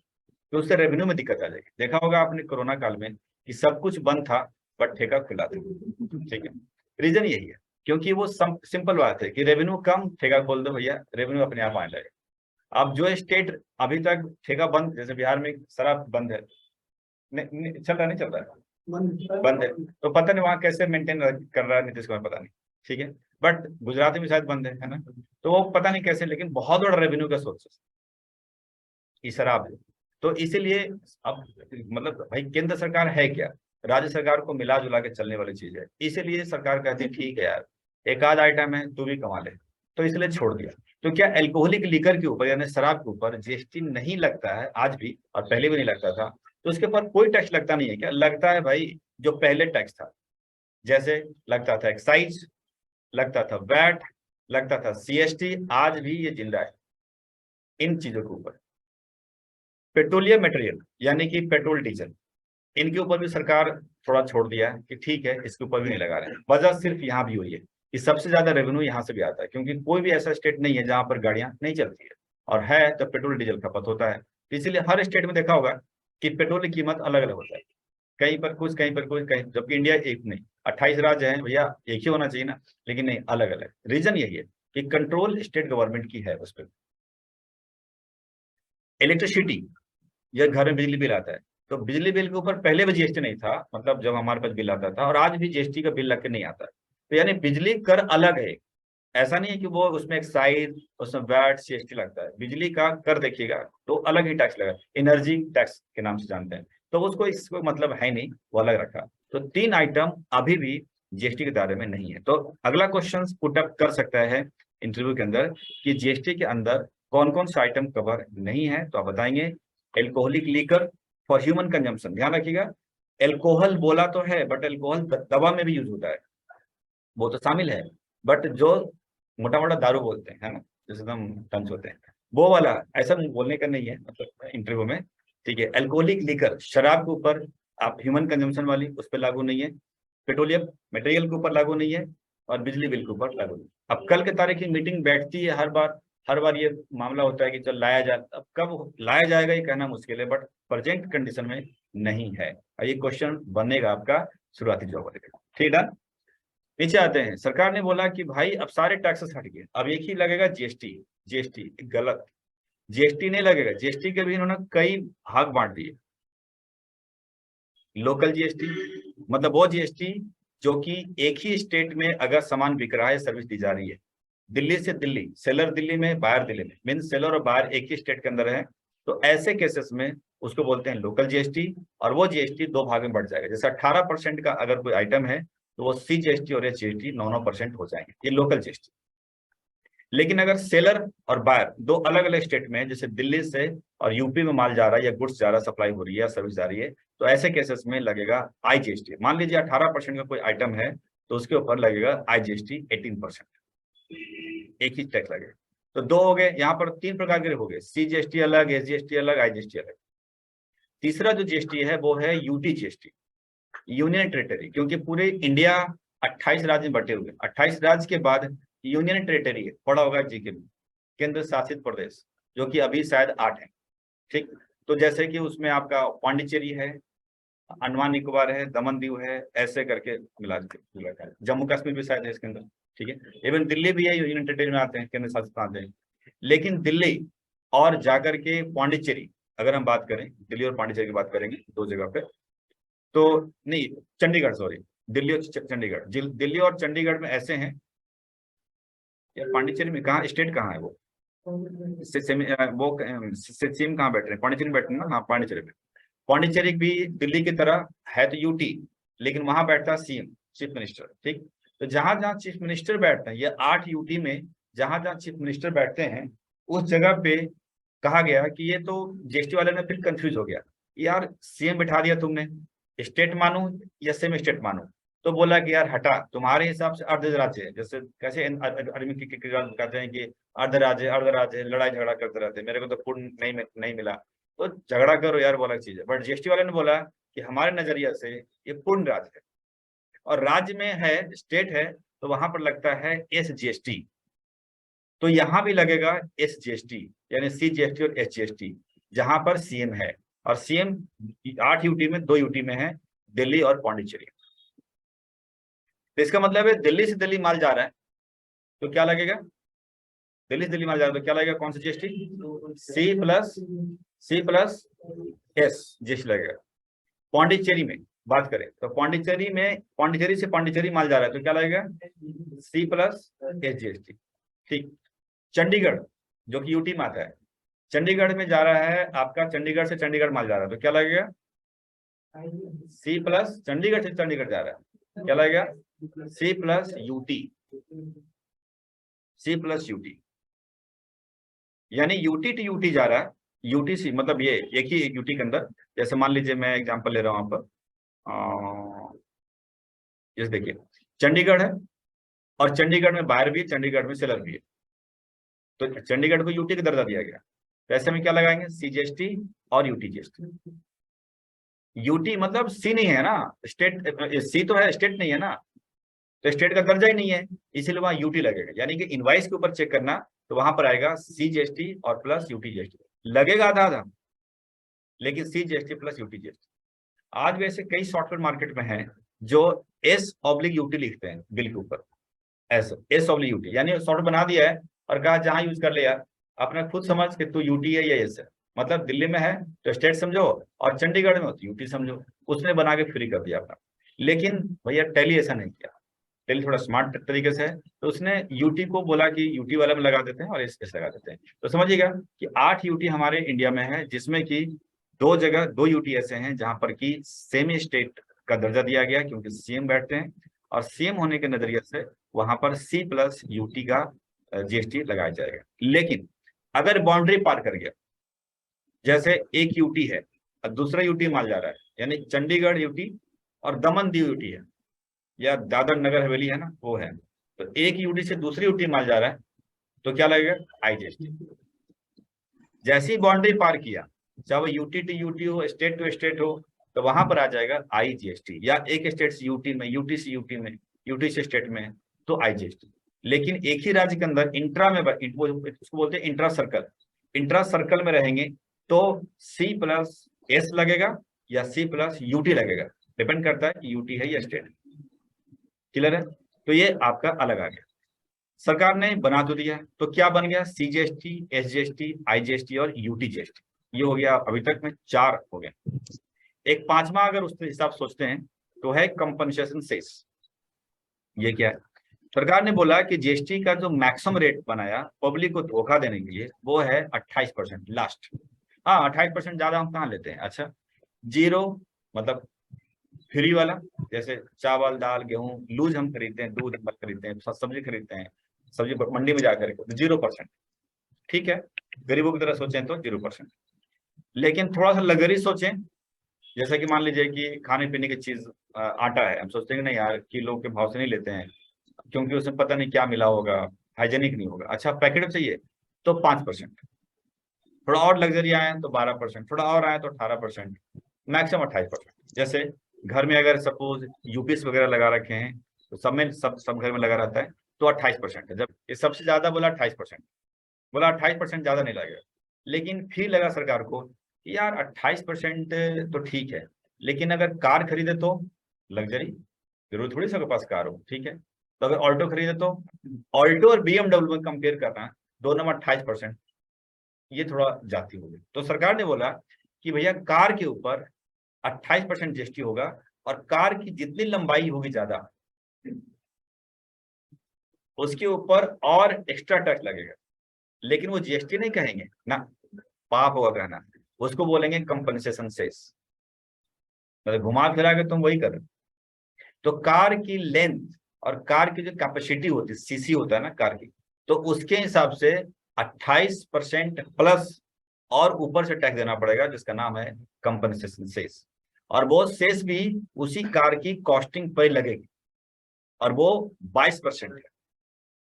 तो उससे रेवेन्यू में दिक्कत आ जाएगी। देखा होगा आपने कोरोना काल में कि सब कुछ बंद था बट ठेका खुला था। ठीक है, रीजन यही है, क्योंकि वो सिंपल बात है कि रेवेन्यू कम, ठेका खोल दो भैया, रेवेन्यू अपने आप आने लगेगा। अब जो स्टेट अभी तक ठेका बंद, जैसे बिहार में शराब बंद है, चल रहा नहीं चल रहा है, बंद है, तो पता नहीं वहां कैसे मेंटेन कर रहा है नीतीश कुमार, पता नहीं। ठीक है, बट गुजरात में शायद बंद है ना, तो वो पता नहीं कैसे, लेकिन बहुत बड़ा रेवेन्यू का सोर्स ये शराब है। तो इसीलिए अब मतलब भाई केंद्र सरकार है क्या, राज्य सरकार को मिला जुला के चलने वाली चीज है, इसीलिए सरकार कहती है ठीक है यार, एक आध आइटम है तू भी कमा ले, तो इसलिए छोड़ दिया। तो क्या एल्कोहलिक लिकर के ऊपर, यानी शराब के ऊपर जीएसटी नहीं लगता है आज भी, और पहले भी नहीं लगता था, तो उसके ऊपर कोई टैक्स लगता नहीं है क्या? लगता है भाई, जो पहले टैक्स था, जैसे लगता था एक्साइज, लगता था वैट, लगता था सीएसटी, आज भी ये जिंदा है इन चीजों के ऊपर। पेट्रोलियम मटेरियल यानी कि पेट्रोल डीजल, इनके ऊपर भी सरकार थोड़ा छोड़ दिया है कि ठीक है, इसके ऊपर भी नहीं लगा रहे हैं। वजह सिर्फ यहाँ भी हुई है कि सबसे ज्यादा रेवेन्यू यहाँ से भी आता है, क्योंकि कोई भी ऐसा स्टेट नहीं है जहां पर गाड़ियां नहीं चलती है, और है तो पेट्रोल डीजल खपत होता है। इसीलिए हर स्टेट में देखा होगा कि पेट्रोल की कीमत अलग अलग होता है, कहीं पर कुछ, कहीं पर कुछ, कहीं, जबकि इंडिया एक नहीं, 28 राज्य हैं भैया, एक ही होना चाहिए ना, लेकिन नहीं, अलग अलग। रीजन यही है कि कंट्रोल स्टेट गवर्नमेंट की है उस पर। इलेक्ट्रिसिटी, यह घर में बिजली बिल आता है, तो बिजली बिल के ऊपर पहले भी जीएसटी नहीं था, मतलब जब हमारे पास बिल आता था, और आज भी जीएसटी का बिल लग के नहीं आता है। तो यानी बिजली कर अलग है, ऐसा नहीं है कि वो उसमें एक्साइज, उसमें वैट सीएसटी लगता है। बिजली का कर देखिएगा तो अलग ही टैक्स लगा, एनर्जी टैक्स के नाम से जानते हैं, तो उसको इसको मतलब है नहीं, वो अलग रखा। तो 3 आइटम अभी भी जीएसटी के दायरे में नहीं है। तो अगला क्वेश्चन पुट अप कर सकता है इंटरव्यू के अंदर कि जीएसटी के अंदर कौन कौन सा आइटम कवर नहीं है, तो आप बताएंगे alcoholic liquor for human consumption. ध्यान रखिएगा, एल्कोहल बोला तो है, बट एल्कोहल दवा में भी यूज होता है, वो तो शामिल है, बट जो मोटा मोटा दारू बोलते हैं, है ना, जैसे एकदम टंच होते हैं, वो वाला ऐसा बोलने का नहीं है मतलब इंटरव्यू में। ठीक है, एल्कोहलिक लीकर शराब के ऊपर आप ह्यूमन कंजम्पशन वाली उस पर लागू नहीं है, पेट्रोलियम मटेरियल के ऊपर लागू नहीं है, और बिजली बिल के ऊपर लागू नहीं। अब कल के तारीख की मीटिंग बैठती है, हर बार ये मामला होता है कि चल लाया जाए, अब कब लाया जाएगा ये कहना मुश्किल है, बट प्रेजेंट कंडीशन में नहीं है। और ये क्वेश्चन बनेगा आपका शुरुआती जॉब वाले। ठीक है, नीचे आते हैं। सरकार ने बोला कि भाई अब सारे टैक्सेस हट गए, अब एक ही लगेगा जीएसटी। जीएसटी गलत, जीएसटी नहीं लगेगा, जीएसटी के भी इन्होंने कई भाग बांट दिए। लोकल जीएसटी मतलब वो जीएसटी जो कि एक ही स्टेट में अगर सामान बिक रहा है, सर्विस दी जा रही है, दिल्ली से दिल्ली, सेलर दिल्ली में, बायर दिल्ली में, मीन सेलर और बायर एक ही स्टेट के अंदर है, तो ऐसे केसेस में उसको बोलते हैं लोकल जीएसटी। और वो जीएसटी 2 भाग में बढ़ जाएगा, जैसे 18% का अगर कोई आइटम है तो वो सी जीएसटी और एस जीएसटी 9% हो जाएंगे, ये लोकल जीएसटी। लेकिन अगर सेलर और बायर 2 अलग अलग स्टेट में, जैसे दिल्ली से और यूपी में माल जा रहा है, या गुड्स जा रहा है, सप्लाई हो रही है या सर्विस जा रही है, तो ऐसे केसेस में लगेगा आई जीएसटी। मान लीजिए 18% का कोई आइटम है तो उसके ऊपर लगेगा आई जीएसटी 18%, एक ही टैक्स लगेगा। तो 2 हो गए, यहाँ पर 3 प्रकार के हो गए, सी जीएसटी अलग, एस जीएसटी अलग, आई जीएसटी अलग। तीसरा जो जीएसटी है वो है यूटी जीएसटी, यूनियन टेरिटरी, क्योंकि पूरे इंडिया 28 राज्य में बटे हुए, 28 राज्य के बाद यूनियन टेरिटरी है, पड़ा होगा जीके में, केंद्र शासित प्रदेश, जो कि अभी शायद 8 है। ठीक, तो जैसे कि उसमें आपका पांडिचेरी है, अंडमान निकोबार है, दमन दीव है, ऐसे करके मिला के जम्मू कश्मीर भी शायद है इसके अंदर। ठीक है, इवन दिल्ली भी है, यूनियन टेरिटरी में आते हैं, केंद्र शासित आते हैं। लेकिन दिल्ली और जाकर के पांडिचेरी, अगर हम बात करें दिल्ली और पांडिचेरी की बात करेंगे 2 जगह पे, तो नहीं, चंडीगढ़, सॉरी, दिल्ली और चंडीगढ़, दिल्ली और चंडीगढ़ में ऐसे हैं यार। पांडिचेरी में कहाँ, स्टेट कहाँ है वो, सीएम कहाँ बैठ रहे हैं, पांडिचेरी बैठ रहे हैं ना, हाँ पांडिचेरी में। पांडिचेरी भी दिल्ली की तरह है तो यूटी, लेकिन वहां बैठता है सीएम, चीफ मिनिस्टर। ठीक, तो जहां जहां चीफ मिनिस्टर बैठते हैं, ये 8 यूटी में जहां जहां चीफ मिनिस्टर बैठते हैं, उस जगह पे कहा गया कि ये तो जीएसटी वाले ने फिर कंफ्यूज हो गया, यार सीएम बिठा दिया तुमने, स्टेट मानू या सेमी स्टेट मानू, तो बोला कि यार हटा, तुम्हारे हिसाब से अर्ध राज्य है, जैसे कैसे आर्मी की कहते हैं कि अर्ध राज्य लड़ाई झगड़ा करते रहते हैं, मेरे को तो पूर्ण नहीं मिला, तो झगड़ा करो यार, वो अलग चीज है। बट जीएसटी वाले ने बोला कि हमारे नजरिया से ये पूर्ण राज्य है, और राज्य में है, स्टेट है, तो वहां पर लगता है एस जीएसटी, तो यहां भी लगेगा एस जीएसटी, यानी सी जीएसटी और एस जीएसटी, जहां पर सीएम है, और सीएम 8 यूटी में 2 यूटी में है, दिल्ली और पांडिचेरी। तो इसका मतलब है दिल्ली से दिल्ली माल जा रहा है तो क्या लगेगा, दिल्ली से दिल्ली माल जा रहा है तो क्या लगेगा, कौन सा GST, C plus S GST लगेगा। पांडिचेरी में बात करें तो पांडिचेरी से पांडिचेरी माल जा रहा है तो क्या लगेगा, सी प्लस एस जीएसटी। ठीक, चंडीगढ़ जो कि यूटी में आता है, चंडीगढ़ में जा रहा है आपका, चंडीगढ़ से चंडीगढ़ माल जा रहा है तो क्या लगेगा, सी प्लस, चंडीगढ़ से चंडीगढ़ जा रहा है क्या लगेगा, C plus UT, C plus UT, यानी यूटी टू यूटी जा रहा है, यूटीसी मतलब ये एक ही यूटी के अंदर। जैसे मान लीजिए मैं एग्जांपल ले रहा हूं यहाँ पर, जैसे देखिए चंडीगढ़ है, और चंडीगढ़ में बायर भी है, चंडीगढ़ में सेलर भी है, तो चंडीगढ़ को यूटी का दर्जा दिया गया, तो ऐसे में क्या लगाएंगे, सी जीएसटी और यूटी जीएसटी। यूटी मतलब सी नहीं है ना, स्टेट, सी तो है, स्टेट नहीं है ना, तो स्टेट का दर्जा ही नहीं है, इसीलिए वहां यूटी लगेगा। यानी कि इनवाइस के ऊपर चेक करना तो वहां पर आएगा सीजीएसटी और प्लस यूटी जीएसटी, लगेगा आधा आधा, लेकिन सीजीएसटी प्लस यूटी जीएसटी। आज भी ऐसे कई सॉफ्टवेयर मार्केट में हैं जो S/UT लिखते हैं बिल के ऊपर, S/UT, यानी सॉफ्टवेयर बना दिया है और कहा जहां यूज कर ले यार, अपना खुद समझ कि तू यूटी है या एस है। मतलब दिल्ली में है तो स्टेट समझो, और चंडीगढ़ में हो तो यूटी समझो, उसने बना के फ्री कर दिया अपना। लेकिन भैया टैली ऐसा नहीं किया, टैली थोड़ा स्मार्ट तरीके से है, तो उसने यूटी को बोला कि यूटी वाला में लगा देते हैं और एस लगा देते हैं। तो समझिएगा कि 8 यूटी हमारे इंडिया में है, जिसमें कि 2 जगह 2 यूटी ऐसे हैं जहां पर कि सेमी स्टेट का दर्जा दिया गया, क्योंकि सीएम बैठते हैं, और सीएम होने के नजरिए से वहां पर C+UT का जीएसटी लगाया जाएगा। लेकिन अगर बाउंड्री पार कर गया, जैसे एक यूटी है और दूसरा यूटी माल जा रहा है, यानी चंडीगढ़ यूटी और दमन दीव यूटी है, या दादर नगर हवेली है ना, वो है, तो एक यूटी से दूसरी यूटी माल जा रहा है, तो क्या लगेगा? IGST। जैसे ही बाउंड्री पार किया, चाहे वो यूटी टू यूटी हो, स्टेट टू स्टेट हो, तो वहां पर आ जाएगा IGST, या एक स्टेट से यूटी में, यूटी से यूटी में, यूटी से स्टेट में, तो IGST। लेकिन एक ही राज्य के अंदर इंट्रा में, उसको बोलते हैं इंट्रा सर्कल, इंट्रा सर्कल में रहेंगे तो C+S लगेगा या C+UT लगेगा, डिपेंड करता है कि यूटी है या स्टेट। क्लियर है? तो ये आपका अलग आ गया, सरकार ने बना तो दिया, तो क्या बन गया? CGST, SGST, IGST और UT/GST, ये हो गया। अभी तक में 4 हो गए। एक पांचवा अगर उस हिसाब सोचते हैं तो है कंपनसेशन सेस। ये क्या है? सरकार ने बोला कि जीएसटी का जो मैक्सिमम रेट बनाया पब्लिक को धोखा देने के लिए, वो है 28% लास्ट। हाँ, 28% ज्यादा हम कहाँ लेते हैं। अच्छा, 0 मतलब फ्री वाला, जैसे चावल दाल गेहूं लूज हम खरीदते हैं, दूध खरीदते हैं, सब्जी खरीदते हैं, सब्जी मंडी में जाकर 0%, ठीक है। गरीबों की तरह सोचें तो 0%। लेकिन थोड़ा सा लगरी सोचें, जैसा कि मान लीजिए कि खाने पीने की चीज आटा है, हम सोचते हैं कि नहीं यार किलो के भाव से नहीं लेते हैं, क्योंकि उसमें पता नहीं क्या मिला होगा, हाइजेनिक नहीं होगा। अच्छा, पैकेट चाहिए तो 5%, थोड़ा और लग्जरी आए तो 12%, थोड़ा और आए तो 18%, मैक्सिमम 28%। जैसे घर में अगर सपोज यूपीएस वगैरह लगा रखे हैं, तो सब में सब घर में लगा रहता है, तो 28% है। जब ये सबसे ज्यादा बोला 28%, बोला 28% ज्यादा नहीं लगेगा। लेकिन फिर लगा सरकार को कि यार 28% तो ठीक है, लेकिन अगर कार खरीदे तो लग्जरी, जरूर थोड़ी सबके पास कार हो, ठीक है। तो अगर ऑल्टो खरीदे तो ऑल्टो और BMW में कंपेयर करना, दोनों में 28%, ये थोड़ा जाती होगी। तो सरकार ने बोला कि भैया कार के ऊपर 28% जीएसटी होगा, और कार की जितनी लंबाई होगी ज्यादा, उसके ऊपर और एक्स्ट्रा टैक्स लगेगा। लेकिन वो जीएसटी नहीं कहेंगे ना, पाप होगा कहना, उसको बोलेंगे कंपनसेशन सेस। मतलब घुमा फिरा के तुम वही कर रहे हो। तो कार की लेंथ और कार की जो कैपेसिटी होती है, सीसी होता है ना कार की, तो उसके हिसाब से 28% प्लस और ऊपर से टैक्स देना पड़ेगा, जिसका नाम है कंपनसेशन सेस। और वो सेस भी उसी कार की कॉस्टिंग पर लगेगी, और वो 22% है।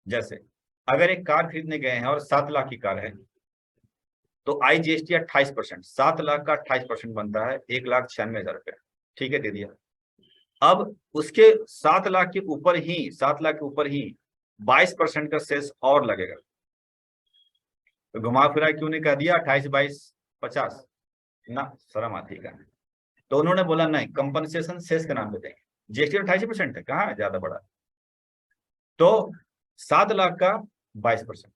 जैसे अगर एक कार खरीदने गए हैं और 7 लाख की कार है, तो IGST 28%, 7 लाख का 28% बनता है 1,96,000 रुपया, ठीक है, दे दिया। अब उसके 7 लाख के ऊपर ही 22% का सेस और लगेगा। तो घुमा फिरा क्यों नहीं कह दिया 28, 22, 50 ना, शर्म आती है। तो उन्होंने बोला नहीं, कंपनसेशन सेस के नाम पे देंगे। जीएसटी 28% है, कहाँ है ज्यादा बड़ा। तो 7 लाख का 22%,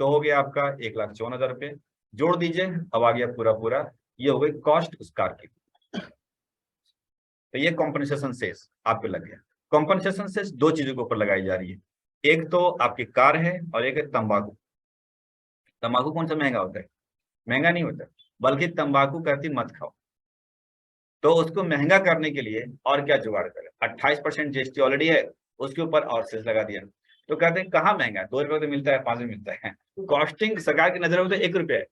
तो हो गया आपका 1,54,000 रुपये। जोड़ दीजिए, अब आ गया पूरा पूरा, ये हो गई कॉस्ट उस कार की। तो ये कॉम्पनसेशन सेस आपके लग गया। कॉम्पनसेशन सेस 2 चीजों के ऊपर लगाई जा रही है, एक तो आपकी कार है और एक है तंबाकू। तंबाकू कौन सा महंगा होता है? महंगा नहीं होता, बल्कि तंबाकू कहती मत खाओ। तो उसको महंगा करने के लिए और क्या जुगाड़ करें? 28% जीएसटी ऑलरेडी है, उसके ऊपर और सेस लगा दिया। तो कहते हैं कहाँ महंगा है, 2 रुपये तो मिलता है, 5 में मिलता है। कॉस्टिंग सरकार की नजर में तो 1 रुपया है,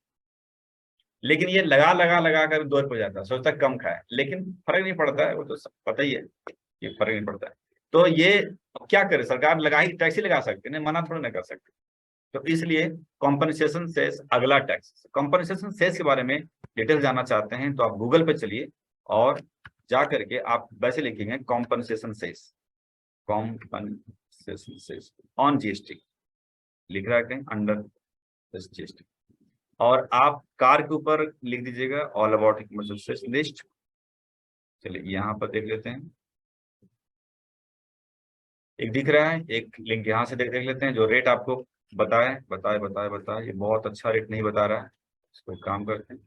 लेकिन ये लगा लगा लगा कर 2 रुपये जाता है, सोचता कम खाए, लेकिन फर्क नहीं पड़ता है, वो तो पता ही है ये फर्क नहीं पड़ता है। तो ये क्या करे, सरकार लगा ही, टैक्स ही लगा सकते हैं, मना थोड़ा ना कर सकते। तो इसलिए कॉम्पनसेशन सेस अगला टैक्स। कॉम्पनसेशन सेस के बारे में डिटेल जानना चाहते हैं तो आप गूगल पे चलिए और जा करके आप वैसे लिखेंगे compensation cess, compensation cess on GST लिख रहा है कहीं अंडर जीएसटी, और आप कार के ऊपर लिख दीजिएगा ऑल अबाउट सेस लिस्ट। चलिए यहाँ पर देख लेते हैं, एक दिख रहा है, एक लिंक यहाँ से देख लेते हैं जो रेट आपको बताए। ये बहुत अच्छा रेट नहीं बता रहा है, इसको एक काम करते हैं,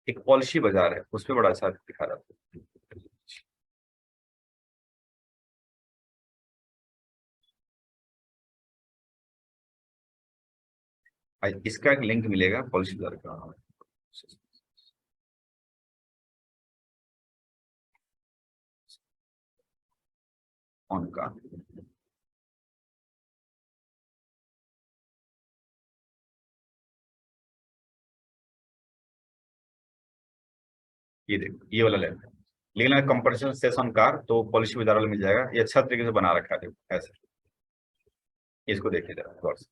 एक पॉलिसी बाजार है उस पर बड़ा अच्छा दिखा रहा है। इसका एक लिंक मिलेगा पॉलिसी बाजार का, ऑन का ये देखो, ये वाला लेना है, लेकिन अगर कंपटीशन सेशन कार तो पॉलिसी बाजार वाला मिल जाएगा। ये अच्छा तरीके से बना रखा है, देखो ऐसे, इसको देखिए जरा गौर से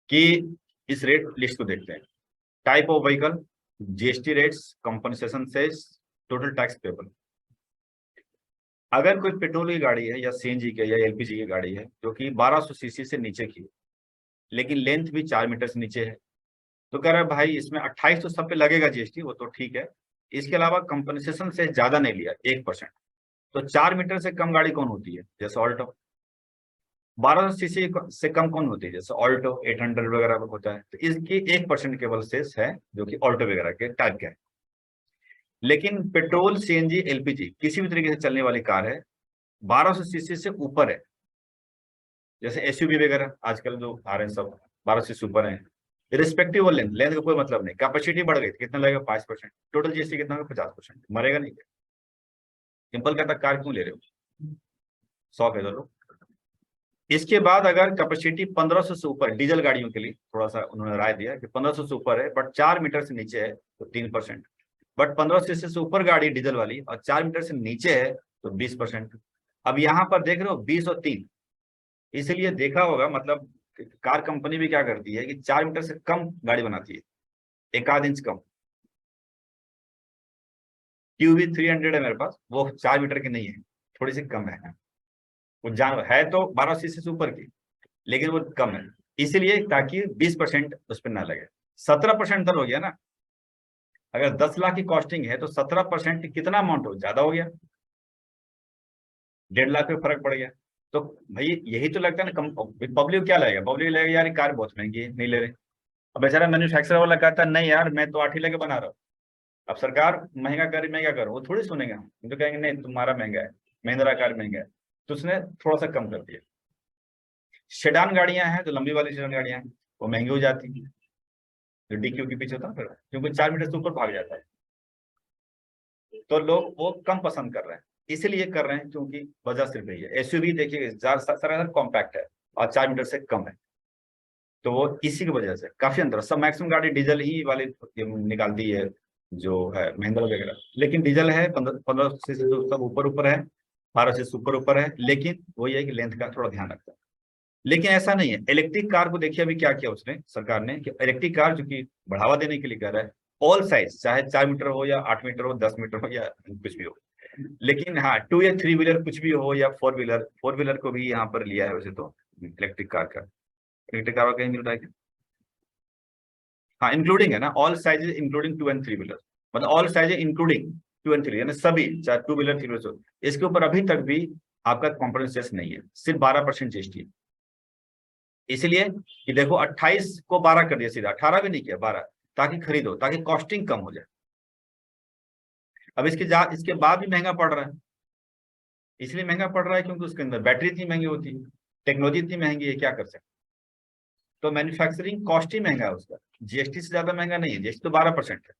कि इस रेट लिस्ट को देखते हैं। Type of vehicle, GST rates, compensation cess, total tax payable. अगर कोई पेट्रोल की गाड़ी है या सीएनजी की या एलपीजी की गाड़ी है जो कि 1200 सीसी से नीचे की है, लेकिन लेंथ भी 4 मीटर से नीचे है, तो कह रहा है भाई इसमें 28 तो सब पे लगेगा जीएसटी, वो तो ठीक है, इसके अलावा कंपनसेशन से ज्यादा नहीं लिया 1%। तो 4 मीटर से कम गाड़ी कौन होती है, जैसे ऑल्टो। 1200 सीसी से कम कौन होती है, जैसे ऑल्टो 800 वगैरह होता है, तो इसकी 1% केवल सेस है जो कि ऑल्टो वगैरह के टाइप का है। लेकिन पेट्रोल, सीएनजी, एलपीजी किसी भी तरीके से चलने वाली कार है, 1200 सीसी से ऊपर है, जैसे एसयूवी वगैरह आजकल जो आ रहे हैं सब 1200 से ऊपर हैं, रिस्पेक्टिव लेंथ, लेंथ का कोई मतलब नहीं, कैपेसिटी बढ़ गई कितना लगेगा 5%, टोटल जीएसटी कितना होगा 50%, मरेगा नहीं। सिंपल कहता कार क्यों ले रहे हो, 100 कह दो। इसके बाद अगर कैपेसिटी 1500 से ऊपर, डीजल गाड़ियों के लिए थोड़ा सा उन्होंने राय दिया कि 1500 से ऊपर है बट 4 मीटर से नीचे है तो 3%, बट 1500 से ऊपर गाड़ी डीजल वाली और 4 मीटर से नीचे है तो 20%। अब यहाँ पर देख रहे हो 20 और 3, इसलिए देखा होगा, मतलब कार कंपनी भी क्या करती है कि 4 मीटर से कम गाड़ी बनाती है, 1 इंच कम। क्यूवी 300 है मेरे पास, वो 4 मीटर की नहीं है, थोड़ी सी कम है, वो जान है तो 12 सीसी से ऊपर की, लेकिन वो कम है, इसीलिए ताकि 20% उस पर ना लगे। 17% हो गया ना, अगर 10 लाख की कॉस्टिंग है तो 17% कितना अमाउंट हो, ज्यादा हो गया, 1.5 लाख पे फर्क पड़ गया। तो भाई यही तो लगता है ना, पब्लिक क्या लगेगा, पब्लिक लगेगा यार कार बहुत महंगी है, नहीं ले रहे। अब बेचारा मैन्युफैक्चरर वाला कहता है नहीं यार मैं तो 8 ही लेके बना रहा हूँ, अब सरकार महंगा कर मैं क्या करूँ, वो थोड़ी सुनेगा, तो कहेंगे नहीं तुम्हारा महंगा है, महिंद्रा कार महंगा है, तो उसने थोड़ा सा कम कर दिया। सेडान गाड़ियां हैं, जो लंबी वाली सेडान गाड़ियां हैं वो महंगी हो जाती है, जो डीक्यू के पीछे होता है फिर, क्योंकि 4 मीटर से ऊपर भाग जाता है, तो लोग वो कम पसंद कर रहे हैं, इसीलिए कर रहे हैं क्योंकि वजह सिर्फ यही है। एसयूवी देखिए ज्यादा कॉम्पैक्ट है और 4 मीटर से कम है, तो वो इसी की वजह से काफी अंतर। सब मैक्सिमम गाड़ी डीजल ही वाली निकालती है जो है महिंद्रा वगैरह, लेकिन डीजल है 15 से सब ऊपर है, 12 से ऊपर है, लेकिन वो ये है कि लेंथ का थोड़ा ध्यान रखता है। लेकिन ऐसा नहीं है, इलेक्ट्रिक कार को देखिए अभी क्या किया उसने सरकार ने, कि इलेक्ट्रिक कार जो कि बढ़ावा देने के लिए कह रहा है, ऑल साइज, चाहे 4 मीटर हो या 8 मीटर हो, 10 मीटर हो या कुछ भी हो, लेकिन हाँ 2 या 3 व्हीलर कुछ भी हो, या 4 व्हीलर को भी यहाँ पर लिया है वैसे तो इलेक्ट्रिक कार का। इलेक्ट्रिक कार कहीं मिल रहा है क्या, हाँ इंक्लूडिंग है ना, all sizes including 2 and 3 wheeler, मतलब ऑल साइजेज इंक्लूडिंग 2 and 3, यानी सभी, चाहे 2 व्हीलर 3 व्हीलर। इसके ऊपर अभी तक भी आपका कॉम्पोनेंट नहीं है, सिर्फ 12% जीएसटी है। इसलिए कि देखो 28 को 12 कर दिया, सीधा 18 भी नहीं किया, 12, ताकि खरीदो, ताकि कॉस्टिंग कम हो जाए। अब इसके बाद भी महंगा पड़ रहा है, इसलिए महंगा पड़ रहा है क्योंकि उसके अंदर बैटरी इतनी महंगी होती है, टेक्नोलॉजी इतनी महंगी है, क्या कर सकते। तो मैन्युफैक्चरिंग कॉस्ट ही महंगा है उसका, जीएसटी से ज्यादा महंगा नहीं है, जीएसटी तो 12% है।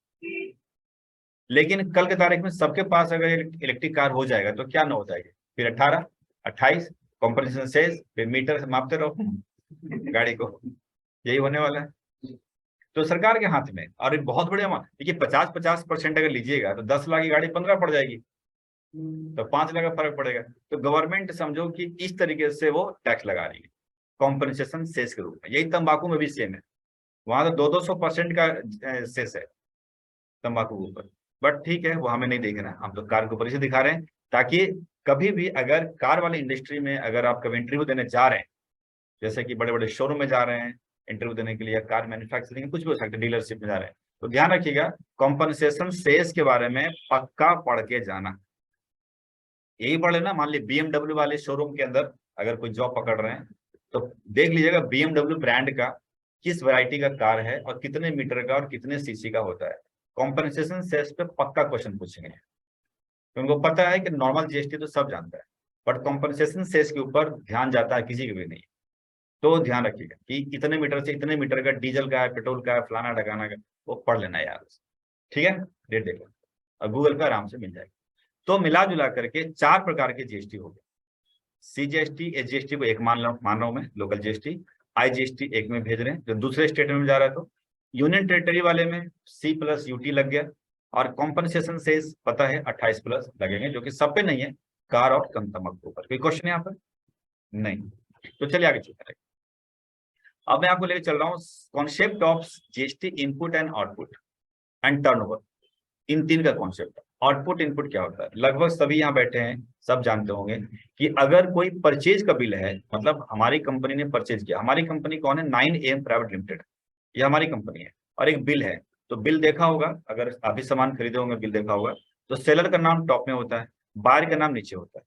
लेकिन कल के तारीख में सबके पास अगर इलेक्ट्रिक कार हो जाएगा तो क्या ना हो जाएगी, फिर 18, 28 कॉम्पोनेंट सेस, फिर मीटर से मापते रहो गाड़ी को, यही होने वाला है। तो सरकार के हाथ में, और एक बहुत बड़े अमाउंट देखिए, 50% अगर लीजिएगा तो 10 लाख की गाड़ी 15 पड़ जाएगी, तो 5 लाख का फर्क पड़ेगा। तो गवर्नमेंट समझो कि इस तरीके से वो टैक्स लगा रही है कॉम्पनसेशन सेस के रूप में। यही तंबाकू में भी सेम है, वहां तो 200% का सेस है तंबाकू के ऊपर, बट ठीक है वो हमें नहीं देख रहा है, हम तो कार के ऊपर इसे दिखा रहे हैं ताकि कभी भी अगर कार वाली इंडस्ट्री में अगर आप कभी इंटरव्यू देने जा रहे हैं, जैसे कि बड़े बड़े शोरूम में जा रहे हैं इंटरव्यू देने के लिए, कार मैन्युफैक्चरिंग कुछ भी हो सकता है, डीलरशिप में जा रहे हैं, तो ध्यान रखिएगा कॉम्पनसेशन सेस के बारे में पक्का पढ़ के जाना। यही पढ़ लेना, मान लीजिए BMW वाले शोरूम के अंदर अगर कोई जॉब पकड़ रहे हैं तो देख लीजिएगा BMW ब्रांड का किस वैरायटी का कार है और कितने मीटर का और कितने सीसी का होता है। कॉम्पनसेशन सेस पे पक्का क्वेश्चन पूछेंगे, तो उनको पता है कि नॉर्मल जीएसटी तो सब जानता है, बट कॉम्पनसेशन सेस के ऊपर ध्यान जाता है किसी के भी नहीं। तो ध्यान रखिएगा कि इतने मीटर से इतने मीटर का डीजल का है, पेट्रोल का है, फलाना ढकाना का, वो पढ़ लेना यार, ठीक है, डेट देखो और गूगल पे आराम से मिल जाएगा। तो मिला जुला करके 4 प्रकार के जीएसटी हो गए। CGST SGST को एक मान रहा हूं मैं, लोकल जीएसटी। IGST एक में भेज रहे हैं जो दूसरे स्टेट में जा रहा है, तो यूनियन टेरिटरी वाले में C+UT लग गया, और कॉम्पनसेशन सेस पता है 28+ लगेंगे, जो कि सब पे नहीं है, कार और कम तमक के ऊपर। कोई क्वेश्चन यहाँ पर नहीं, तो चलिए आगे चलते हैं। अब मैं आपको लेकर चल रहा हूँ concept of GST input and output and turnover. इन 3 का कॉन्सेप्ट। आउटपुट इनपुट क्या होता है, लगभग सभी यहाँ बैठे हैं सब जानते होंगे कि अगर कोई परचेज का बिल है, मतलब हमारी कंपनी ने परचेज किया, हमारी कंपनी कौन है, 9AM प्राइवेट लिमिटेड, ये हमारी कंपनी है, और एक बिल है, तो बिल देखा होगा, अगर आप भी सामान खरीदे होंगे बिल देखा होगा, तो सेलर का नाम टॉप में होता है, बायर का नाम नीचे होता है,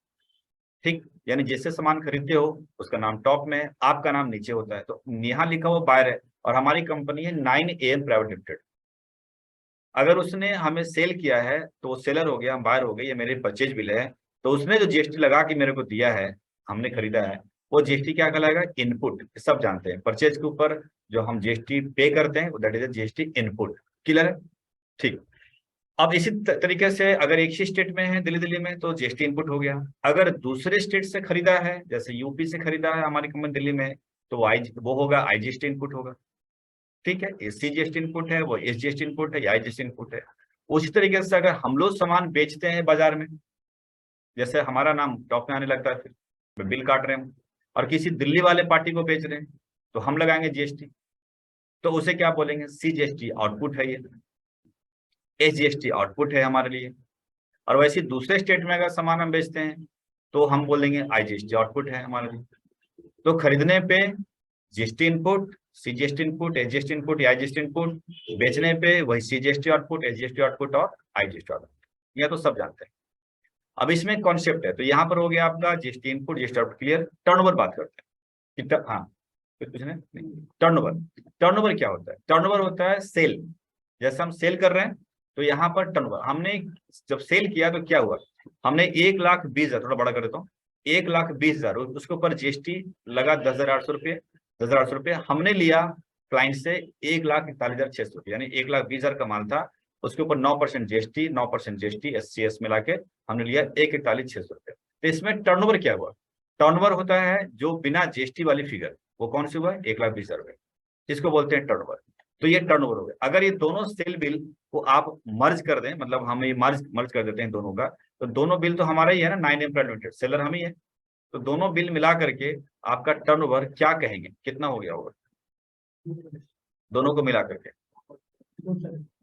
ठीक, यानी जैसे सामान खरीदते हो उसका नाम टॉप में है, आपका नाम नीचे होता है। तो यहाँ लिखा हुआ बायर है और हमारी कंपनी है 9AM प्राइवेट लिमिटेड। अगर उसने हमें सेल किया है तो सेलर हो गया, हम बायर हो गए, ये मेरे परचेज बिल है, तो उसने जो जीएसटी लगा के मेरे को दिया है, हमने खरीदा है, वो जीएसटी क्या कहलाएगा, इनपुट। सब जानते हैं परचेज के ऊपर जो हम जीएसटी पे करते हैं that is GST input. Clear है, ठीक। अब इसी तरीके से अगर एक ही स्टेट में है दिल्ली में तो जीएसटी इनपुट हो गया। अगर दूसरे स्टेट से खरीदा है, जैसे यूपी से खरीदा है हमारी कंपनी दिल्ली में, तो वो होगा आईजीएसटी इनपुट होगा, ठीक है। सीजीएसटी इनपुट है, वो एसजीएसटी इनपुट है या आईजीएसटी इनपुट है। उसी तरीके से अगर हम लोग सामान बेचते हैं बाजार में, जैसे हमारा नाम टॉप में आने लगता है, फिर बिल काट रहे हैं और किसी दिल्ली वाले पार्टी को बेच रहे हैं, तो हम लगाएंगे जीएसटी, तो उसे क्या बोलेंगे, सीजीएसटी आउटपुट है ये, एसजीएसटी आउटपुट है हमारे लिए। और वैसे दूसरे स्टेट में अगर सामान हम बेचते हैं तो हम बोलेंगे आईजीएसटी आउटपुट है हमारे लिए। तो खरीदने पे GST input, CGST input, SGST input या आईजीएसटी इनपुट, बेचने पे वही सीजीएसटी आउटपुट, एसजीएसटी आउटपुट और आईजीएसटी आउटपुट, यह तो सब जानते हैं। अब इसमें कॉन्सेप्ट है, तो यहाँ पर हो गया आपका GST input, GST output, clear. Turnover बात करते हैं कि हाँ कुछ नहीं, टर्नओवर। टर्नओवर क्या होता है, टर्नओवर होता है सेल, जैसे हम सेल कर रहे हैं तो यहाँ पर टर्नओवर, हमने जब सेल किया तो क्या हुआ, हमने 1,20,000, थोड़ा बड़ा कर देता हूँ, 1,20,000, उसके ऊपर जीएसटी लगा 10,800 रुपये, 10,800 रुपये हमने लिया क्लाइंट से, 1,41,600 रुपये, यानी 1,20,000 का माल था, उसके ऊपर 9% जीएसटी, 9% जीएसटी एससीएस मिला के हमने लिया 1,41,600 रुपये। तो इसमें टर्नओवर क्या हुआ, टर्नओवर होता है जो बिना जीएसटी वाली फिगर, वो कौन सी हुआ, 1,20,000 रुपये, जिसको बोलते हैं टर्नओवर। तो ये टर्नओवर हो गया। अगर ये दोनों सेल बिल को आप मर्ज कर दें, मतलब हम ये मर्ज कर देते हैं दोनों का, तो दोनों बिल तो हमारा ही है ना, 9AM प्राइवेट लिमिटेड, सेलर हम ही है, तो दोनों बिल मिला करके आपका टर्नओवर क्या कहेंगे, कितना हो गया होगा, दोनों को मिला करके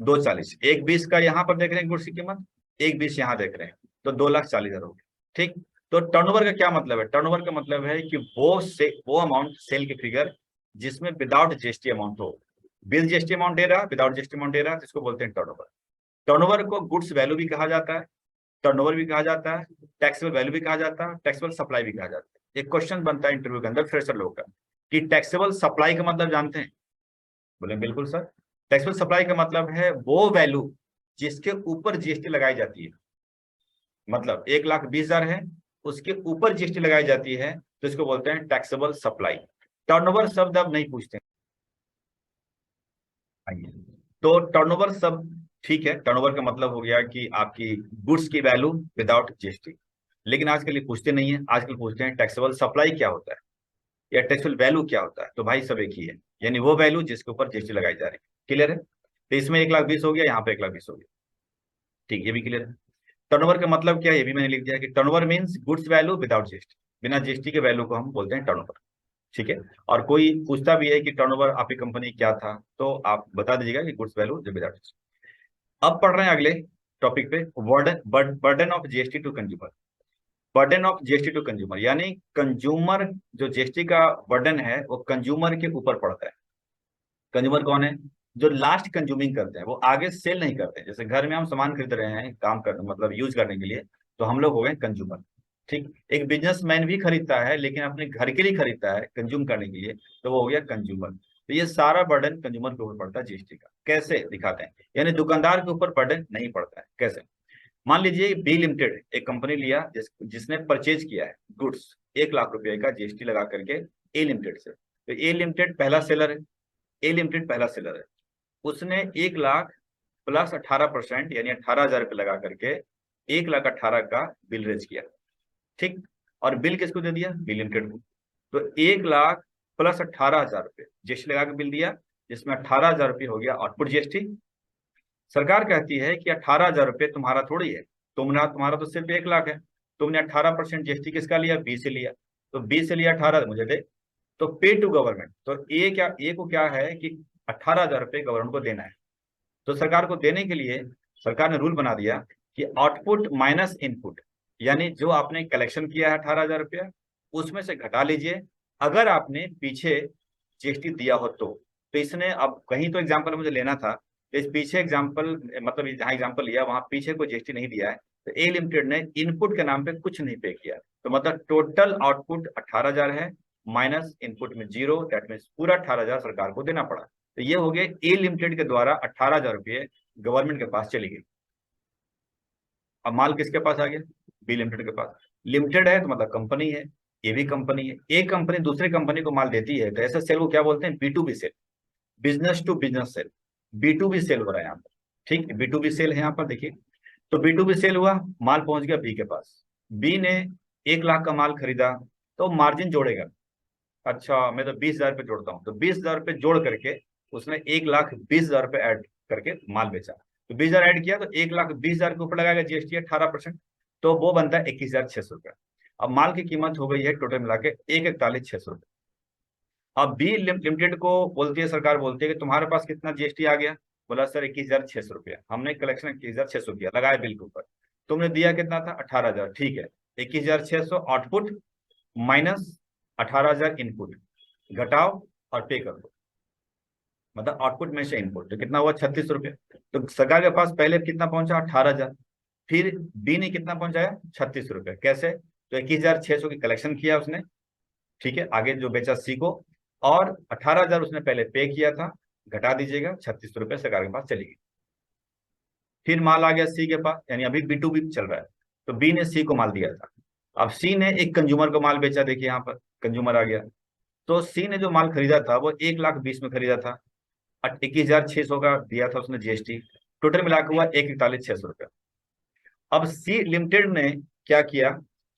240। 1,20 का यहाँ पर देख रहे हैं गुड्स की कीमत, 1,20 यहाँ देख रहे हैं, तो 2,40,000 हो गया, ठीक। तो टर्नओवर का क्या मतलब है, टर्नओवर का मतलब है कि वो अमाउंट सेल की फिगर जिसमें विदाउट जीएसटी अमाउंट हो, बिल जीएसटी अमाउंट दे रहा है, विदाउट जीएसटी अमाउंट दे रहा है, जिसको बोलते हैं टर्नओवर। टर्नओवर को गुड्स वैल्यू भी कहा जाता है, टर्नओवर भी कहा जाता है, टैक्सेबल वैल्यू भी कहा जाता है, टैक्सेबल सप्लाई भी कहा जाता है। एक क्वेश्चन बनता है इंटरव्यू के अंदर फ्रेशर लोग का कि टैक्सेबल सप्लाई का मतलब जानते हैं, बोले बिल्कुल सर। टैक्सेबल सप्लाई का मतलब है वो वैल्यू जिसके ऊपर जीएसटी लगाई जाती है, मतलब 1,20,000 है, उसके ऊपर जीएसटी लगाई जाती है, तो इसको बोलते हैं टैक्सेबल सप्लाई। टर्नओवर शब्द अब नहीं पूछते, तो टर्नओवर सब ठीक है, टर्नओवर का मतलब हो गया कि आपकी गुड्स की वैल्यू विदाउट जीएसटी। लेकिन आजकल ये पूछते नहीं है, आजकल पूछते हैं टैक्सेबल सप्लाई क्या होता है या टैक्सेबल वैल्यू क्या होता है, तो भाई सब एक ही है, यानी वो वैल्यू जिसके ऊपर जीएसटी लगाई जा रही है। क्लियर है, तो इसमें 1,20,000 हो गया, यहाँ पे 1,20,000 हो गया, ठीक, ये भी क्लियर है। टर्नओवर का मतलब क्या है, ये भी मैंने लिख दिया कि turnover means goods value without GST, बिना जीएसटी के वैल्यू को हम बोलते हैं टर्नओवर, ठीक है। और कोई पूछता भी है कि टर्नओवर आपकी कंपनी क्या था, तो आप बता दीजिएगा कि गुड्स वैल्यू जो विदाउट जीएसटी। अब पढ़ रहे हैं अगले टॉपिक पे, burden of GST to consumer. Burden of GST to consumer, यानी कंज्यूमर जो जीएसटी का बर्डन है वो कंज्यूमर के ऊपर पड़ता है। कंज्यूमर कौन है? जो लास्ट कंज्यूमिंग करते हैं, वो आगे सेल नहीं करते। जैसे घर में हम सामान खरीद रहे हैं काम कर मतलब यूज करने के लिए, तो हम लोग हो गए कंज्यूमर। ठीक, एक बिजनेसमैन भी खरीदता है लेकिन अपने घर के लिए खरीदता है कंज्यूम करने के लिए, तो वो हो गया कंज्यूमर। तो ये सारा बर्डन कंज्यूमर के ऊपर पड़ता है जीएसटी का। कैसे दिखाते हैं, यानी दुकानदार के ऊपर बर्डन नहीं पड़ता है। कैसे? मान लीजिए बी लिमिटेड एक कंपनी लिया जिसने परचेज किया है गुड्स 1 लाख रुपए का जीएसटी लगा करके ए लिमिटेड से। तो ए लिमिटेड पहला सेलर है, ए लिमिटेड पहला सेलर है, उसने 1 लाख प्लस 18% यानी 18,000 रुपये लगा करके 1,18,000 का बिल रेज किया। ठीक, और बिल किसको दे दिया? बी लिमिटेड को। तो 1 लाख प्लस 18,000 रुपये जीएसटी लगा के बिल दिया, जिसमें 18,000 रुपये हो गया आउटपुट जीएसटी। सरकार कहती है कि 18,000 रुपये तुम्हारा थोड़ी है, तुम्हारा तो सिर्फ 1 लाख है, तुमने 18% जीएसटी किसका लिया? बी से लिया, तो बी से लिया 18 मुझे दे। तो पे टू गवर्नमेंट, तो ए को क्या है कि 18,000 रुपये गवर्नमेंट को देना है। तो सरकार को देने के लिए सरकार ने रूल बना दिया कि आउटपुट माइनस इनपुट, यानी जो आपने कलेक्शन किया है 18,000 रुपया उसमें से घटा लीजिए, अगर आपने पीछे जीएसटी दिया हो तो इसने अब कहीं तो एग्जाम्पल मुझे लेना था, इस पीछे एग्जाम्पल मतलब जहाँ एग्जाम्पल लिया वहां पीछे कोई जीएसटी नहीं दिया है, तो ए लिमिटेड ने इनपुट के नाम पे कुछ नहीं पे किया। तो मतलब टोटल आउटपुट 18,000 है माइनस इनपुट में 0, दैट मीन्स पूरा 18,000 सरकार को देना पड़ा। तो ये हो गया ए लिमिटेड के द्वारा 18,000 रुपये गवर्नमेंट के पास चली गई। अब माल किसके पास आ गया? बी लिमिटेड के पास। लिमिटेड है तो मतलब कंपनी है, ये भी कंपनी है। एक कंपनी दूसरी कंपनी को माल देती है तो ऐसे सेल को क्या बोलते हैं? B2B sale, business to business sale. B2B sale हो रहा है यहाँ पर। ठीक, B2B सेल है यहाँ पर देखिए। तो B2B सेल हुआ, माल पहुंच गया बी के पास। बी ने 1 लाख का माल खरीदा तो मार्जिन जोड़ेगा। अच्छा, मैं तो 20,000 रुपये जोड़ता हूँ, तो 20,000 रुपये जोड़ करके उसने 1,20,000 रुपये ऐड करके माल बेचा। तो 20,000 ऐड किया तो 1,20,000 के ऊपर लगाएगा जीएसटी 18%, तो वो बनता है 21,600 रुपये। अब माल की कीमत हो गई है टोटल मिला के 1,41,600 रुपये। अब बी लिमिटेड को बोलती है सरकार, बोलती है कि तुम्हारे पास कितना जीएसटी आ गया? बोला सर 21,600 रुपया, हमने कलेक्शन 21,600 किया, लगाया बिल के ऊपर। तुमने दिया कितना था? 18,000, ठीक है। 21,600 आउटपुट माइनस 18,000 इनपुट, घटाओ और पे कर दो, मतलब आउटपुट में से इनपुट, तो कितना हुआ? 36 रुपये। तो सरकार के पास पहले कितना पहुंचा? 18,000, फिर बी ने कितना पहुंचाया? 36 रुपये। कैसे? तो 21,600 की कलेक्शन किया उसने, ठीक है, आगे जो बेचा सी को, और 18,000 उसने पहले पे किया था, घटा दीजिएगा, 36 रुपये सरकार के पास चली गई। फिर माल आ गया सी के पास, यानी अभी B2B चल रहा है, तो बी ने सी को माल दिया था। अब सी ने एक कंज्यूमर को माल बेचा, देखिए यहाँ पर कंज्यूमर आ गया। तो सी ने जो माल खरीदा था वो 1,20,000 में खरीदा था, 21,600 का दिया था उसने जीएसटी, टोटल मिलाकर हुआ 1,41,600 रुपया। अब सी लिमिटेड ने क्या किया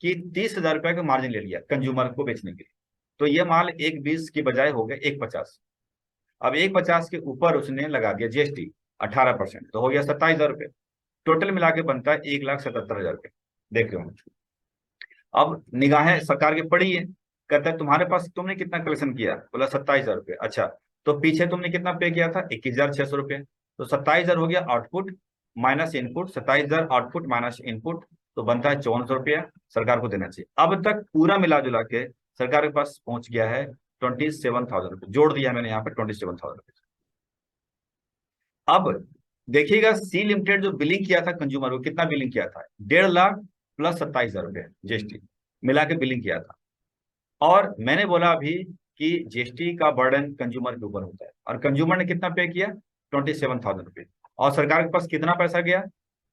कि 30,000 रुपये का मार्जिन ले लिया कंज्यूमर को बेचने के लिए, तो ये माल 1,20 की बजाय हो गया 1,50। अब 1,50 के ऊपर उसने लगा दिया जीएसटी 18%, तो हो गया 27,000 रुपये। टोटल मिला के बनता है 1,77,000 रुपये। देख रहे हो, अब निगाहें सरकार की पड़ी है, कहता है तुम्हारे पास तुमने कितना कलेक्शन किया? बोला 27,000 रुपये। अच्छा, तो पीछे तुमने कितना पे किया था? 21,600 रुपये। तो 27,000 हो गया output minus input, 27,000 output minus input, तो बनता है 5400 रुपया सरकार को देना चाहिए। अब तक पूरा मिला जुला के सरकार के पास पहुंच गया है 27,000 रुपये, जोड़ दिया मैंने यहाँ पे 27,000 रुपये। अब देखिएगा सी लिमिटेड जो बिलिंग किया था कंज्यूमर को, कितना बिलिंग किया था? 1.5 लाख प्लस 27,000 रुपये जीएसटी मिला के बिलिंग किया था। और मैंने बोला अभी कि जीएसटी का बर्डन कंज्यूमर के ऊपर होता है, और कंज्यूमर ने कितना पे किया? 27,000 रुपये। और सरकार के पास कितना पैसा गया?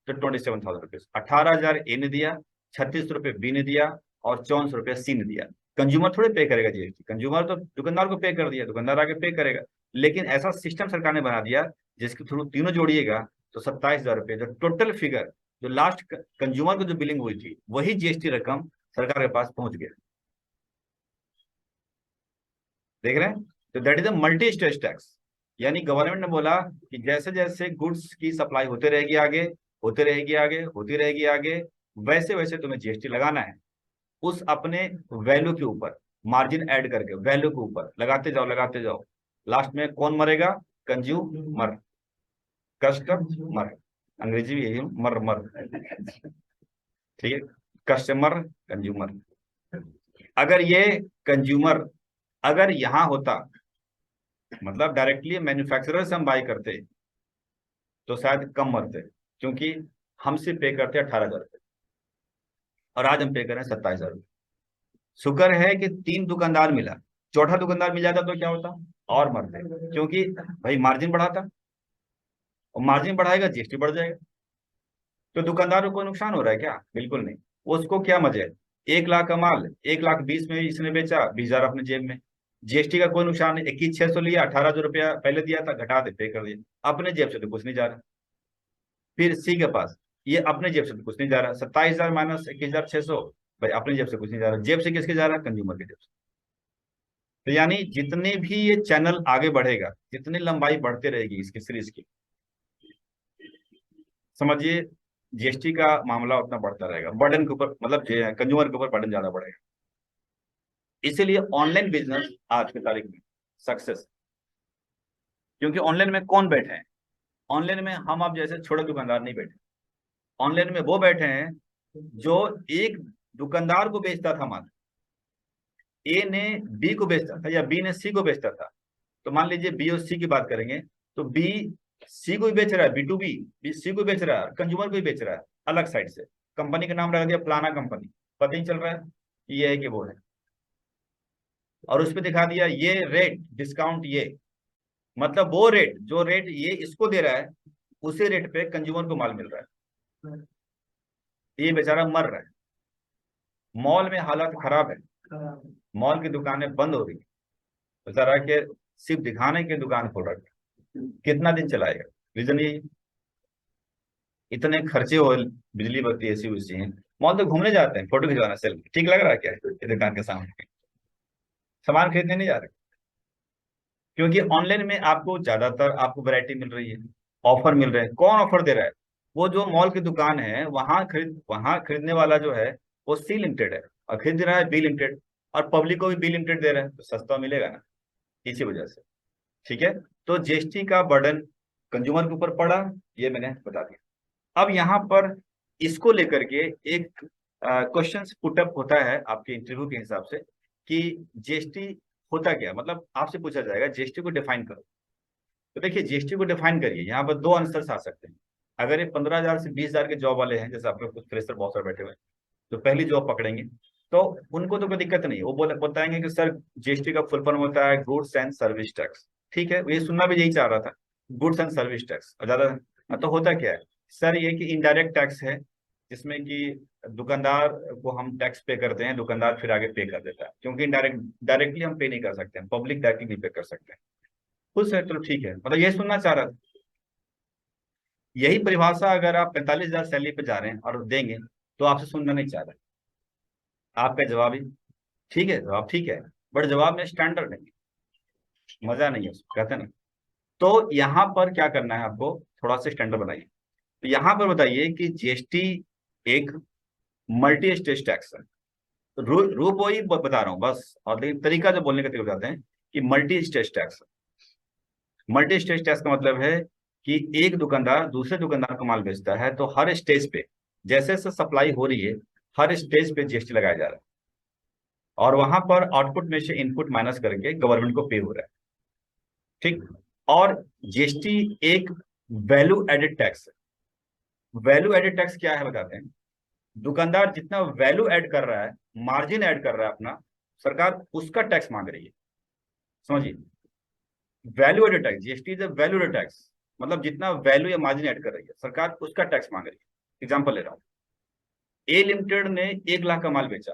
तो 27,000 रुपये। 18,000 ए ने दिया, 36 रुपये बी ने दिया, और 54 रुपये सी ने दिया। कंज्यूमर थोड़े पे करेगा जीएसटी, कंज्यूमर तो दुकानदार को पे कर दिया, दुकानदार आगे पे करेगा। लेकिन ऐसा सिस्टम सरकार ने बना दिया जिसके थ्रू तीनों जोड़िएगा तो 27,000 रुपये, जो टोटल फिगर जो लास्ट कंज्यूमर को जो बिलिंग हुई थी वही जीएसटी रकम सरकार के पास पहुंच गया। देख रहे हैं? तो that is a multi stage tax, यानी गवर्नमेंट ने बोला कि जैसे जैसे गुड्स की सप्लाई होते रहेगी आगे, होती रहेगी आगे, होती रहेगी आगे, वैसे वैसे तुम्हें जीएसटी लगाना है। उस अपने वैल्यू के ऊपर मार्जिन ऐड करके वैल्यू के ऊपर लगाते जाओ, लगाते जाओ। लास्ट में कौन मरेगा? कंज्यूमर, कस्टमर, अंग्रेजी भी यही मर मर, ठीक है। Customer, consumer. अगर ये कंज्यूमर अगर यहां होता, मतलब डायरेक्टली मैन्युफैक्चरर से हम बाई करते, तो शायद कम मरते, क्योंकि हमसे पे करते 18,000 रुपये और आज हम पे कर रहे हैं 27,000 रुपये। शुक्र है कि 3 दुकानदार मिला, चौथा दुकानदार मिल जाता तो क्या होता, और मरते, क्योंकि भाई मार्जिन बढ़ाता, और मार्जिन बढ़ाएगा जीएसटी बढ़ जाएगा। तो दुकानदार को नुकसान हो रहा है क्या? बिल्कुल नहीं। उसको क्या मजा है, 1 लाख का माल 1,20,000 में इसने बेचा, 20,000 अपने जेब में। जीएसटी का कोई नुकसान नहीं, 21,600 लिया, 18,000 रुपया पहले दिया था, घटा दे, पे कर दिया, अपने जेब से तो कुछ नहीं जा रहा। फिर सी के पास, ये अपने जेब से तो कुछ नहीं जा रहा, 27,000 माइनस 21,600, भाई अपने जेब से कुछ नहीं जा रहा, जेब से किसके जा रहा है? कंज्यूमर के जेब से। तो यानी जितने भी ये चैनल आगे बढ़ेगा, जितनी लंबाई बढ़ती रहेगी इसकी सीरीज की, समझिए जीएसटी का मामला उतना बढ़ता रहेगा, बर्डन के ऊपर, मतलब कंज्यूमर के ऊपर बर्डन ज्यादा बढ़ेगा। इसीलिए ऑनलाइन बिजनेस आज की तारीख में सक्सेस, क्योंकि ऑनलाइन में कौन बैठे हैं? ऑनलाइन में हम आप जैसे छोटे दुकानदार नहीं बैठे, ऑनलाइन में वो बैठे हैं जो एक दुकानदार को बेचता था माल, ए ने बी को बेचता था या बी ने सी को बेचता था। तो मान लीजिए बी और सी की बात करेंगे, तो बी सी को भी बेच रहा है, B2B, बी सी को बेच रहा है, कंज्यूमर को भी बेच रहा है, अलग साइड से कंपनी का नाम लगा दिया फलाना कंपनी, पता नहीं चल रहा है ये है कि वो है, और उस पर दिखा दिया ये रेट डिस्काउंट, ये मतलब वो रेट, जो रेट ये इसको दे रहा है, उसी रेट पे कंज्यूमर को माल मिल रहा है, ये बेचारा मर रहा है। मॉल में हालत खराब है, मॉल की दुकानें बंद हो रही है, बेचारा के सिर्फ दिखाने की दुकान खोल रखा है, कितना दिन चलाएगा? रीजन यही, इतने खर्चे हो, बिजली बत्ती ऐसी वैसी है, मॉल तो घूमने जाते हैं, फोटो खिंचवाना, सेल्फी, ठीक लग रहा है क्या ये दुकान के सामने, सामान खरीदने नहीं जा रहे, क्योंकि ऑनलाइन में आपको ज्यादातर आपको वैरायटी मिल रही है, ऑफर मिल रहे हैं। कौन ऑफर दे रहा है? वो जो मॉल की दुकान है, वहां खरीदने वाला जो है वो सी लिमिटेड है, और खरीद रहा है बी लिमिटेड, और पब्लिक को भी बी लिमिटेड दे रहा है, तो सस्ता मिलेगा ना, इसी वजह से। ठीक है, तो जीएसटी का बर्डन कंज्यूमर के ऊपर पड़ा, ये मैंने बता दिया। अब यहाँ पर इसको लेकर के एक क्वेश्चन पुटअप होता है आपके इंटरव्यू के हिसाब से, कि जीएसटी होता क्या, मतलब आपसे पूछा जाएगा जीएसटी को डिफाइन करो। तो देखिए जीएसटी को डिफाइन करिए, यहाँ पर दो आंसर्स आ सकते हैं। अगर ये 15,000 से 20,000 के जॉब वाले हैं, जैसे आपके कुछ फ्रेशर बहुत सारे बैठे हुए हैं, तो पहली जॉब पकड़ेंगे, तो उनको तो कोई दिक्कत नहीं है, वो बताएंगे कि सर जीएसटी का फुल फॉर्म होता है गुड्स एंड सर्विस टैक्स। ठीक है, ये सुनना भी यही चाह रहा था, गुड्स एंड सर्विस टैक्स। और ज्यादा तो होता क्या है सर, ये कि इनडायरेक्ट टैक्स है, जिसमें कि दुकानदार को हम टैक्स पे करते हैं, दुकानदार फिर आगे पे कर देता है, क्योंकि डायरेक्टली हम पे नहीं कर सकते हैं, पब्लिक डायरेक्टली नहीं पे कर सकते हैं। खुश है, चलो ठीक है, मतलब ये सुनना चाह रहा था। यही परिभाषा अगर आप 45,000 सैलरी पे जा रहे हैं और देंगे, तो आपसे सुनना नहीं चाह रहे। आपका जवाब ही ठीक है, जवाब ठीक है, बट जवाब में स्टैंडर्ड नहीं, मजा नहीं है उसको, कहते हैं ना। तो यहाँ पर क्या करना है आपको, थोड़ा सा स्टैंडर्ड बनाइए। तो यहाँ पर बताइए कि जीएसटी एक मल्टी स्टेज टैक्स है, रूप वही बता रहा हूँ बस, और लेकिन तरीका जो बोलने का तरीका बताते हैं कि multi stage tax. Multi stage tax का मतलब है कि एक दुकानदार दूसरे दुकानदार को माल बेचता है, तो हर स्टेज पे जैसे जैसे सप्लाई हो रही है, हर स्टेज पे जीएसटी लगाया जा रहा है, और वहां पर आउटपुट में से इनपुट माइनस करके गवर्नमेंट को पे हो रहा है। ठीक, और जीएसटी एक वैल्यू एडेड टैक्स है। वैल्यू एडेड टैक्स क्या है बताते हैं। दुकानदार जितना वैल्यू ऐड कर रहा है, मार्जिन ऐड कर रहा है अपना, सरकार उसका टैक्स मांग रही है, समझिए। Value added tax, GST is a value added tax, मतलब जितना वैल्यू या मार्जिन ऐड कर रही है सरकार, उसका टैक्स मांग रही है। एग्जांपल ले रहा हूं, ए लिमिटेड ने 1 लाख का माल बेचा,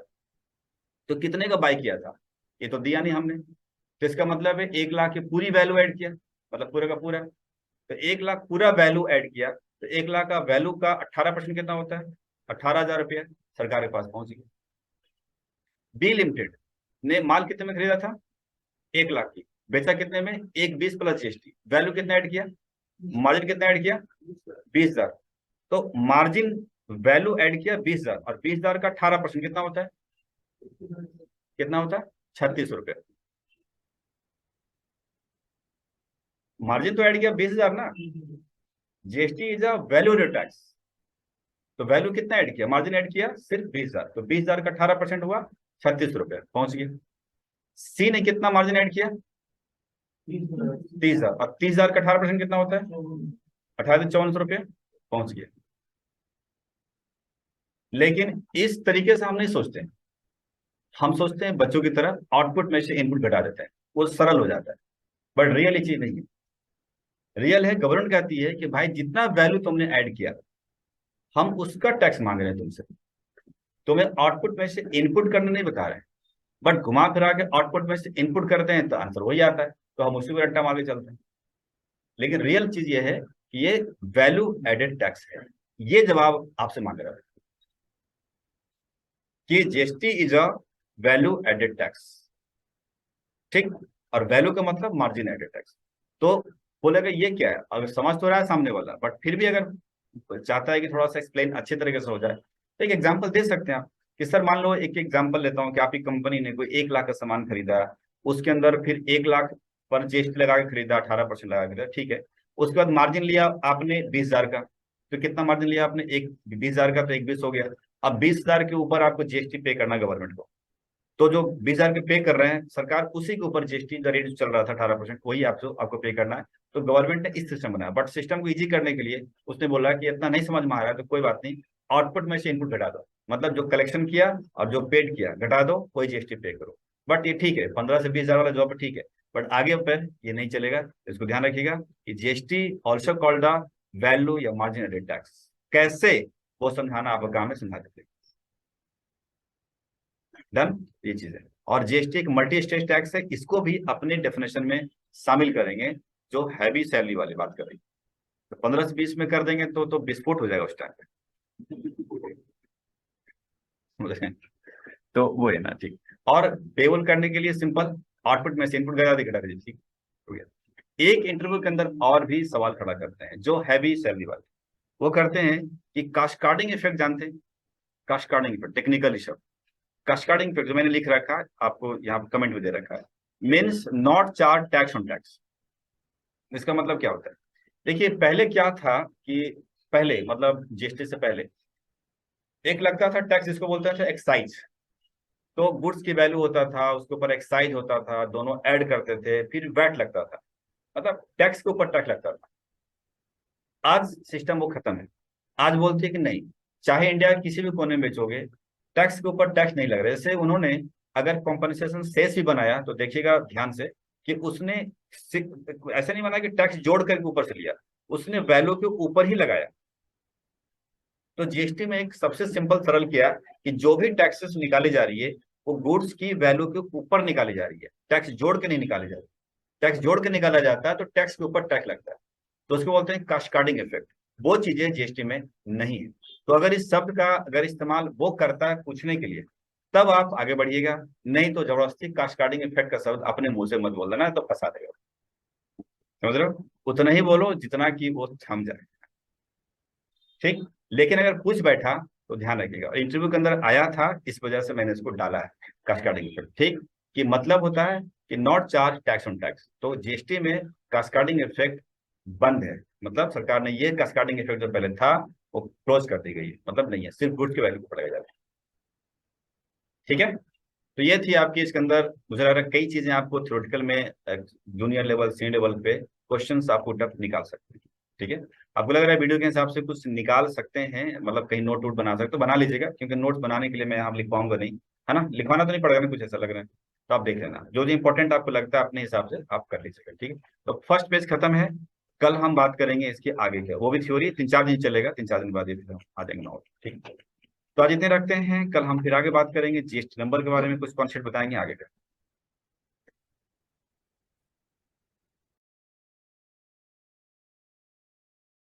तो कितने का बाय किया था, ये तो दिया नहीं हमने, तो इसका मतलब है 1 लाख की पूरी वैल्यू ऐड किया, मतलब पूरे का पूरा। तो 1 लाख पूरा वैल्यू ऐड किया, तो 1 लाख का वैल्यू का 18% कितना होता है, 18,000 रुपया सरकार के पास पहुंच गया। बी लिमिटेड ने माल कितने में खरीदा था, 1 लाख की, बेचा कितने में, 1,20,000 प्लस जीएसटी, वैल्यू कितना ऐड किया, मार्जिन कितना ऐड किया, 20,000। तो मार्जिन वैल्यू ऐड किया 20,000, और 20,000 का 18% कितना होता है, कितना होता है, 36 रुपये। मार्जिन तो ऐड किया 20,000 ना, GST is a value added tax, तो वैल्यू कितना ऐड किया, मार्जिन ऐड किया सिर्फ 20,000, तो 20,000 का 18% हुआ 36 रुपये, पहुंच गया। सी ने कितना मार्जिन ऐड किया, 30,000, और 30,000 का 18% कितना होता है, 18,54 रुपये, पहुंच गया। लेकिन इस तरीके से हम नहीं सोचते, हम सोचते हैं बच्चों की तरह आउटपुट में से इनपुट घटा देते हैं, वो सरल हो जाता है। बट रियल ये चीज नहीं है। रियल है, गवर्नमेंट कहती है कि भाई जितना वैल्यू तुमने ऐड किया हम उसका टैक्स मांग रहे हैं तुमसे, तुम्हें आउटपुट में से इनपुट करना नहीं बता रहे हैं। बट घुमा फिरा के आउटपुट में से इनपुट करते हैं तो आंसर वही आता है, तो हम उसी को रट्टा मार के चलते हैं। लेकिन रियल चीज ये है कि ये वैल्यू एडेड टैक्स है। ये जवाब आपसे मांग रहा है कि GST is a value added tax, ठीक। और वैल्यू का मतलब मार्जिन एडेड टैक्स। तो बोलेगा ये क्या है, अगर समझ तो रहा है सामने वाला, बट फिर भी अगर चाहता है कि थोड़ा सा एक्सप्लेन अच्छे तरीके से हो जाए तो एक एग्जांपल दे सकते हैं आप कि सर मान लो, एक एग्जांपल लेता हूं कि आपकी कंपनी ने कोई 1 लाख का सामान खरीदा, उसके अंदर फिर 1 लाख पर जीएसटी लगा के खरीदा, 18% लगा के खरीदा, ठीक है। उसके बाद मार्जिन लिया आपने 20,000 का, तो कितना मार्जिन लिया आपने, 20,000 का, तो 1 20 हो गया। अब 20,000 के ऊपर आपको जीएसटी पे करना गवर्नमेंट को, तो जो 20,000 के पे कर रहे हैं सरकार, उसी के ऊपर जीएसटी का रेट चल रहा था 18%, वही आपको पे करना है। तो गवर्नमेंट ने इस सिस्टम बनाया, बट सिस्टम को इजी करने के लिए उसने बोला कि इतना नहीं समझ में आ रहा है तो कोई बात नहीं, आउटपुट में से इनपुट घटा दो, मतलब जो कलेक्शन किया और जो पेड किया घटा दो, कोई जीएसटी पे करो। बट ये ठीक है, 15 से 20,000 वाला जॉब ठीक है, बट आगे पर ये नहीं चलेगा। इसको ध्यान रखिएगा कि GST also called the value या मार्जिन एडेड टैक्स। कैसे, वो समझाना आपका काम है, समझा देते। डन, ये चीज है। और जीएसटी एक मल्टी स्टेट टैक्स है, इसको भी अपने डेफिनेशन में शामिल करेंगे जो हैवी सैलरी वाली बात करेंगे। तो 15 से 20 में कर देंगे तो विस्फोट हो जाएगा उस टाइम पे। तो वो है ना, ठीक। और पेबल करने के लिए सिंपल, आउटपुट में से इनपुट घटा दीजिए, ठीक हो गया। एक इंटरव्यू के अंदर और भी सवाल खड़ा करते हैं जो हैवी सैलरी वाले, वो करते हैं कि कास्केडिंग इफेक्ट जानते हैं, कास्केडिंग इफेक्ट टेक्निकल शब्द, कास्केडिंग इफेक्ट जो मैंने लिख रखा है आपको यहाँ कमेंट में दे रखा है, means not charge tax on tax. इसका मतलब क्या होता है, देखिए पहले क्या था कि पहले मतलब जीएसटी से पहले एक लगता था टैक्स, जिसको बोलते थे एक्साइज। तो गुड्स की वैल्यू होता था, उसके ऊपर एक्साइज होता था, दोनों ऐड करते थे, फिर वैट लगता था, मतलब टैक्स के ऊपर टैक्स लगता था। आज सिस्टम वो खत्म है। आज बोलते हैं कि नहीं, चाहे इंडिया के किसी भी कोने में बेचोगे, टैक्स के ऊपर टैक्स नहीं लग रहा है। जैसे उन्होंने अगर कॉम्पनसेशन सेस भी बनाया तो देखिएगा ध्यान से कि उसने ऐसा नहीं बना कि टैक्स जोड़ करके ऊपर से लिया, उसने वैल्यू के ऊपर ही लगाया। तो जीएसटी में एक सबसे सिंपल सरल किया कि जो भी टैक्सेस निकाली जा रही है वो गुड्स की वैल्यू के ऊपर निकाली जा रही है, टैक्स जोड़ के नहीं निकाली जा रही। टैक्स जोड़ के निकाला जाता है तो टैक्स के ऊपर टैक्स लगता है, तो उसको बोलते हैं कास्केडिंग इफेक्ट। वो चीजें जीएसटी में नहीं है। तो अगर इस शब्द का अगर इस्तेमाल वो करता है पूछने के लिए, तब आप आगे बढ़िएगा, नहीं तो जबरदस्ती कास्केडिंग इफेक्ट का शब्द अपने मुंह से मत बोल देना, तो फंसा देगा। समझ रहे हो, उतना ही बोलो जितना कि वो थम जाए, ठीक। लेकिन अगर पूछ बैठा तो ध्यान रखिएगा, इंटरव्यू के अंदर आया था इस वजह से मैंने इसको डाला है, कास्केडिंग इफेक्ट, ठीक। कि मतलब होता है कि not charge tax on tax. तो जीएसटी में कास्केडिंग इफेक्ट बंद है, मतलब सरकार ने ये कास्केडिंग इफेक्ट जो पहले था वो क्लोज कर दी गई है, मतलब नहीं है, सिर्फ गुड्स की वैल्यू को पड़ेगा जाता है, ठीक है। तो ये थी आपकी इसके अंदर, मुझे लग रहा है कई चीजें आपको थ्योरेटिकल में जूनियर लेवल सीनियर लेवल पे क्वेश्चंस आपको टफ निकाल सकते हैं, ठीक है। आपको लग रहा है वीडियो के हिसाब से कुछ निकाल सकते हैं, मतलब कहीं नोट वोट बना सकते तो बना लीजिएगा, क्योंकि नोट्स बनाने के लिए मैं यहाँ लिखवाऊंगा नहीं, है ना, लिखवाना तो नहीं पड़ेगा ना, कुछ ऐसा लग रहा है तो आप देख लेना, जो जो इंपॉर्टेंट आपको लगता है अपने हिसाब से आप कर लीजिएगा, ठीक है। तो फर्स्ट पेज खत्म है, कल हम बात करेंगे इसके आगे क्या, वो भी थ्योरी 3-4 दिन चलेगा, 3-4 दिन बाद ये फिर आ जाएंगे नोट, ठीक है। तो आज इतने रखते हैं, कल हम फिर आगे बात करेंगे, जीएसटी नंबर के बारे में कुछ कॉन्सेप्ट बताएंगे आगे का।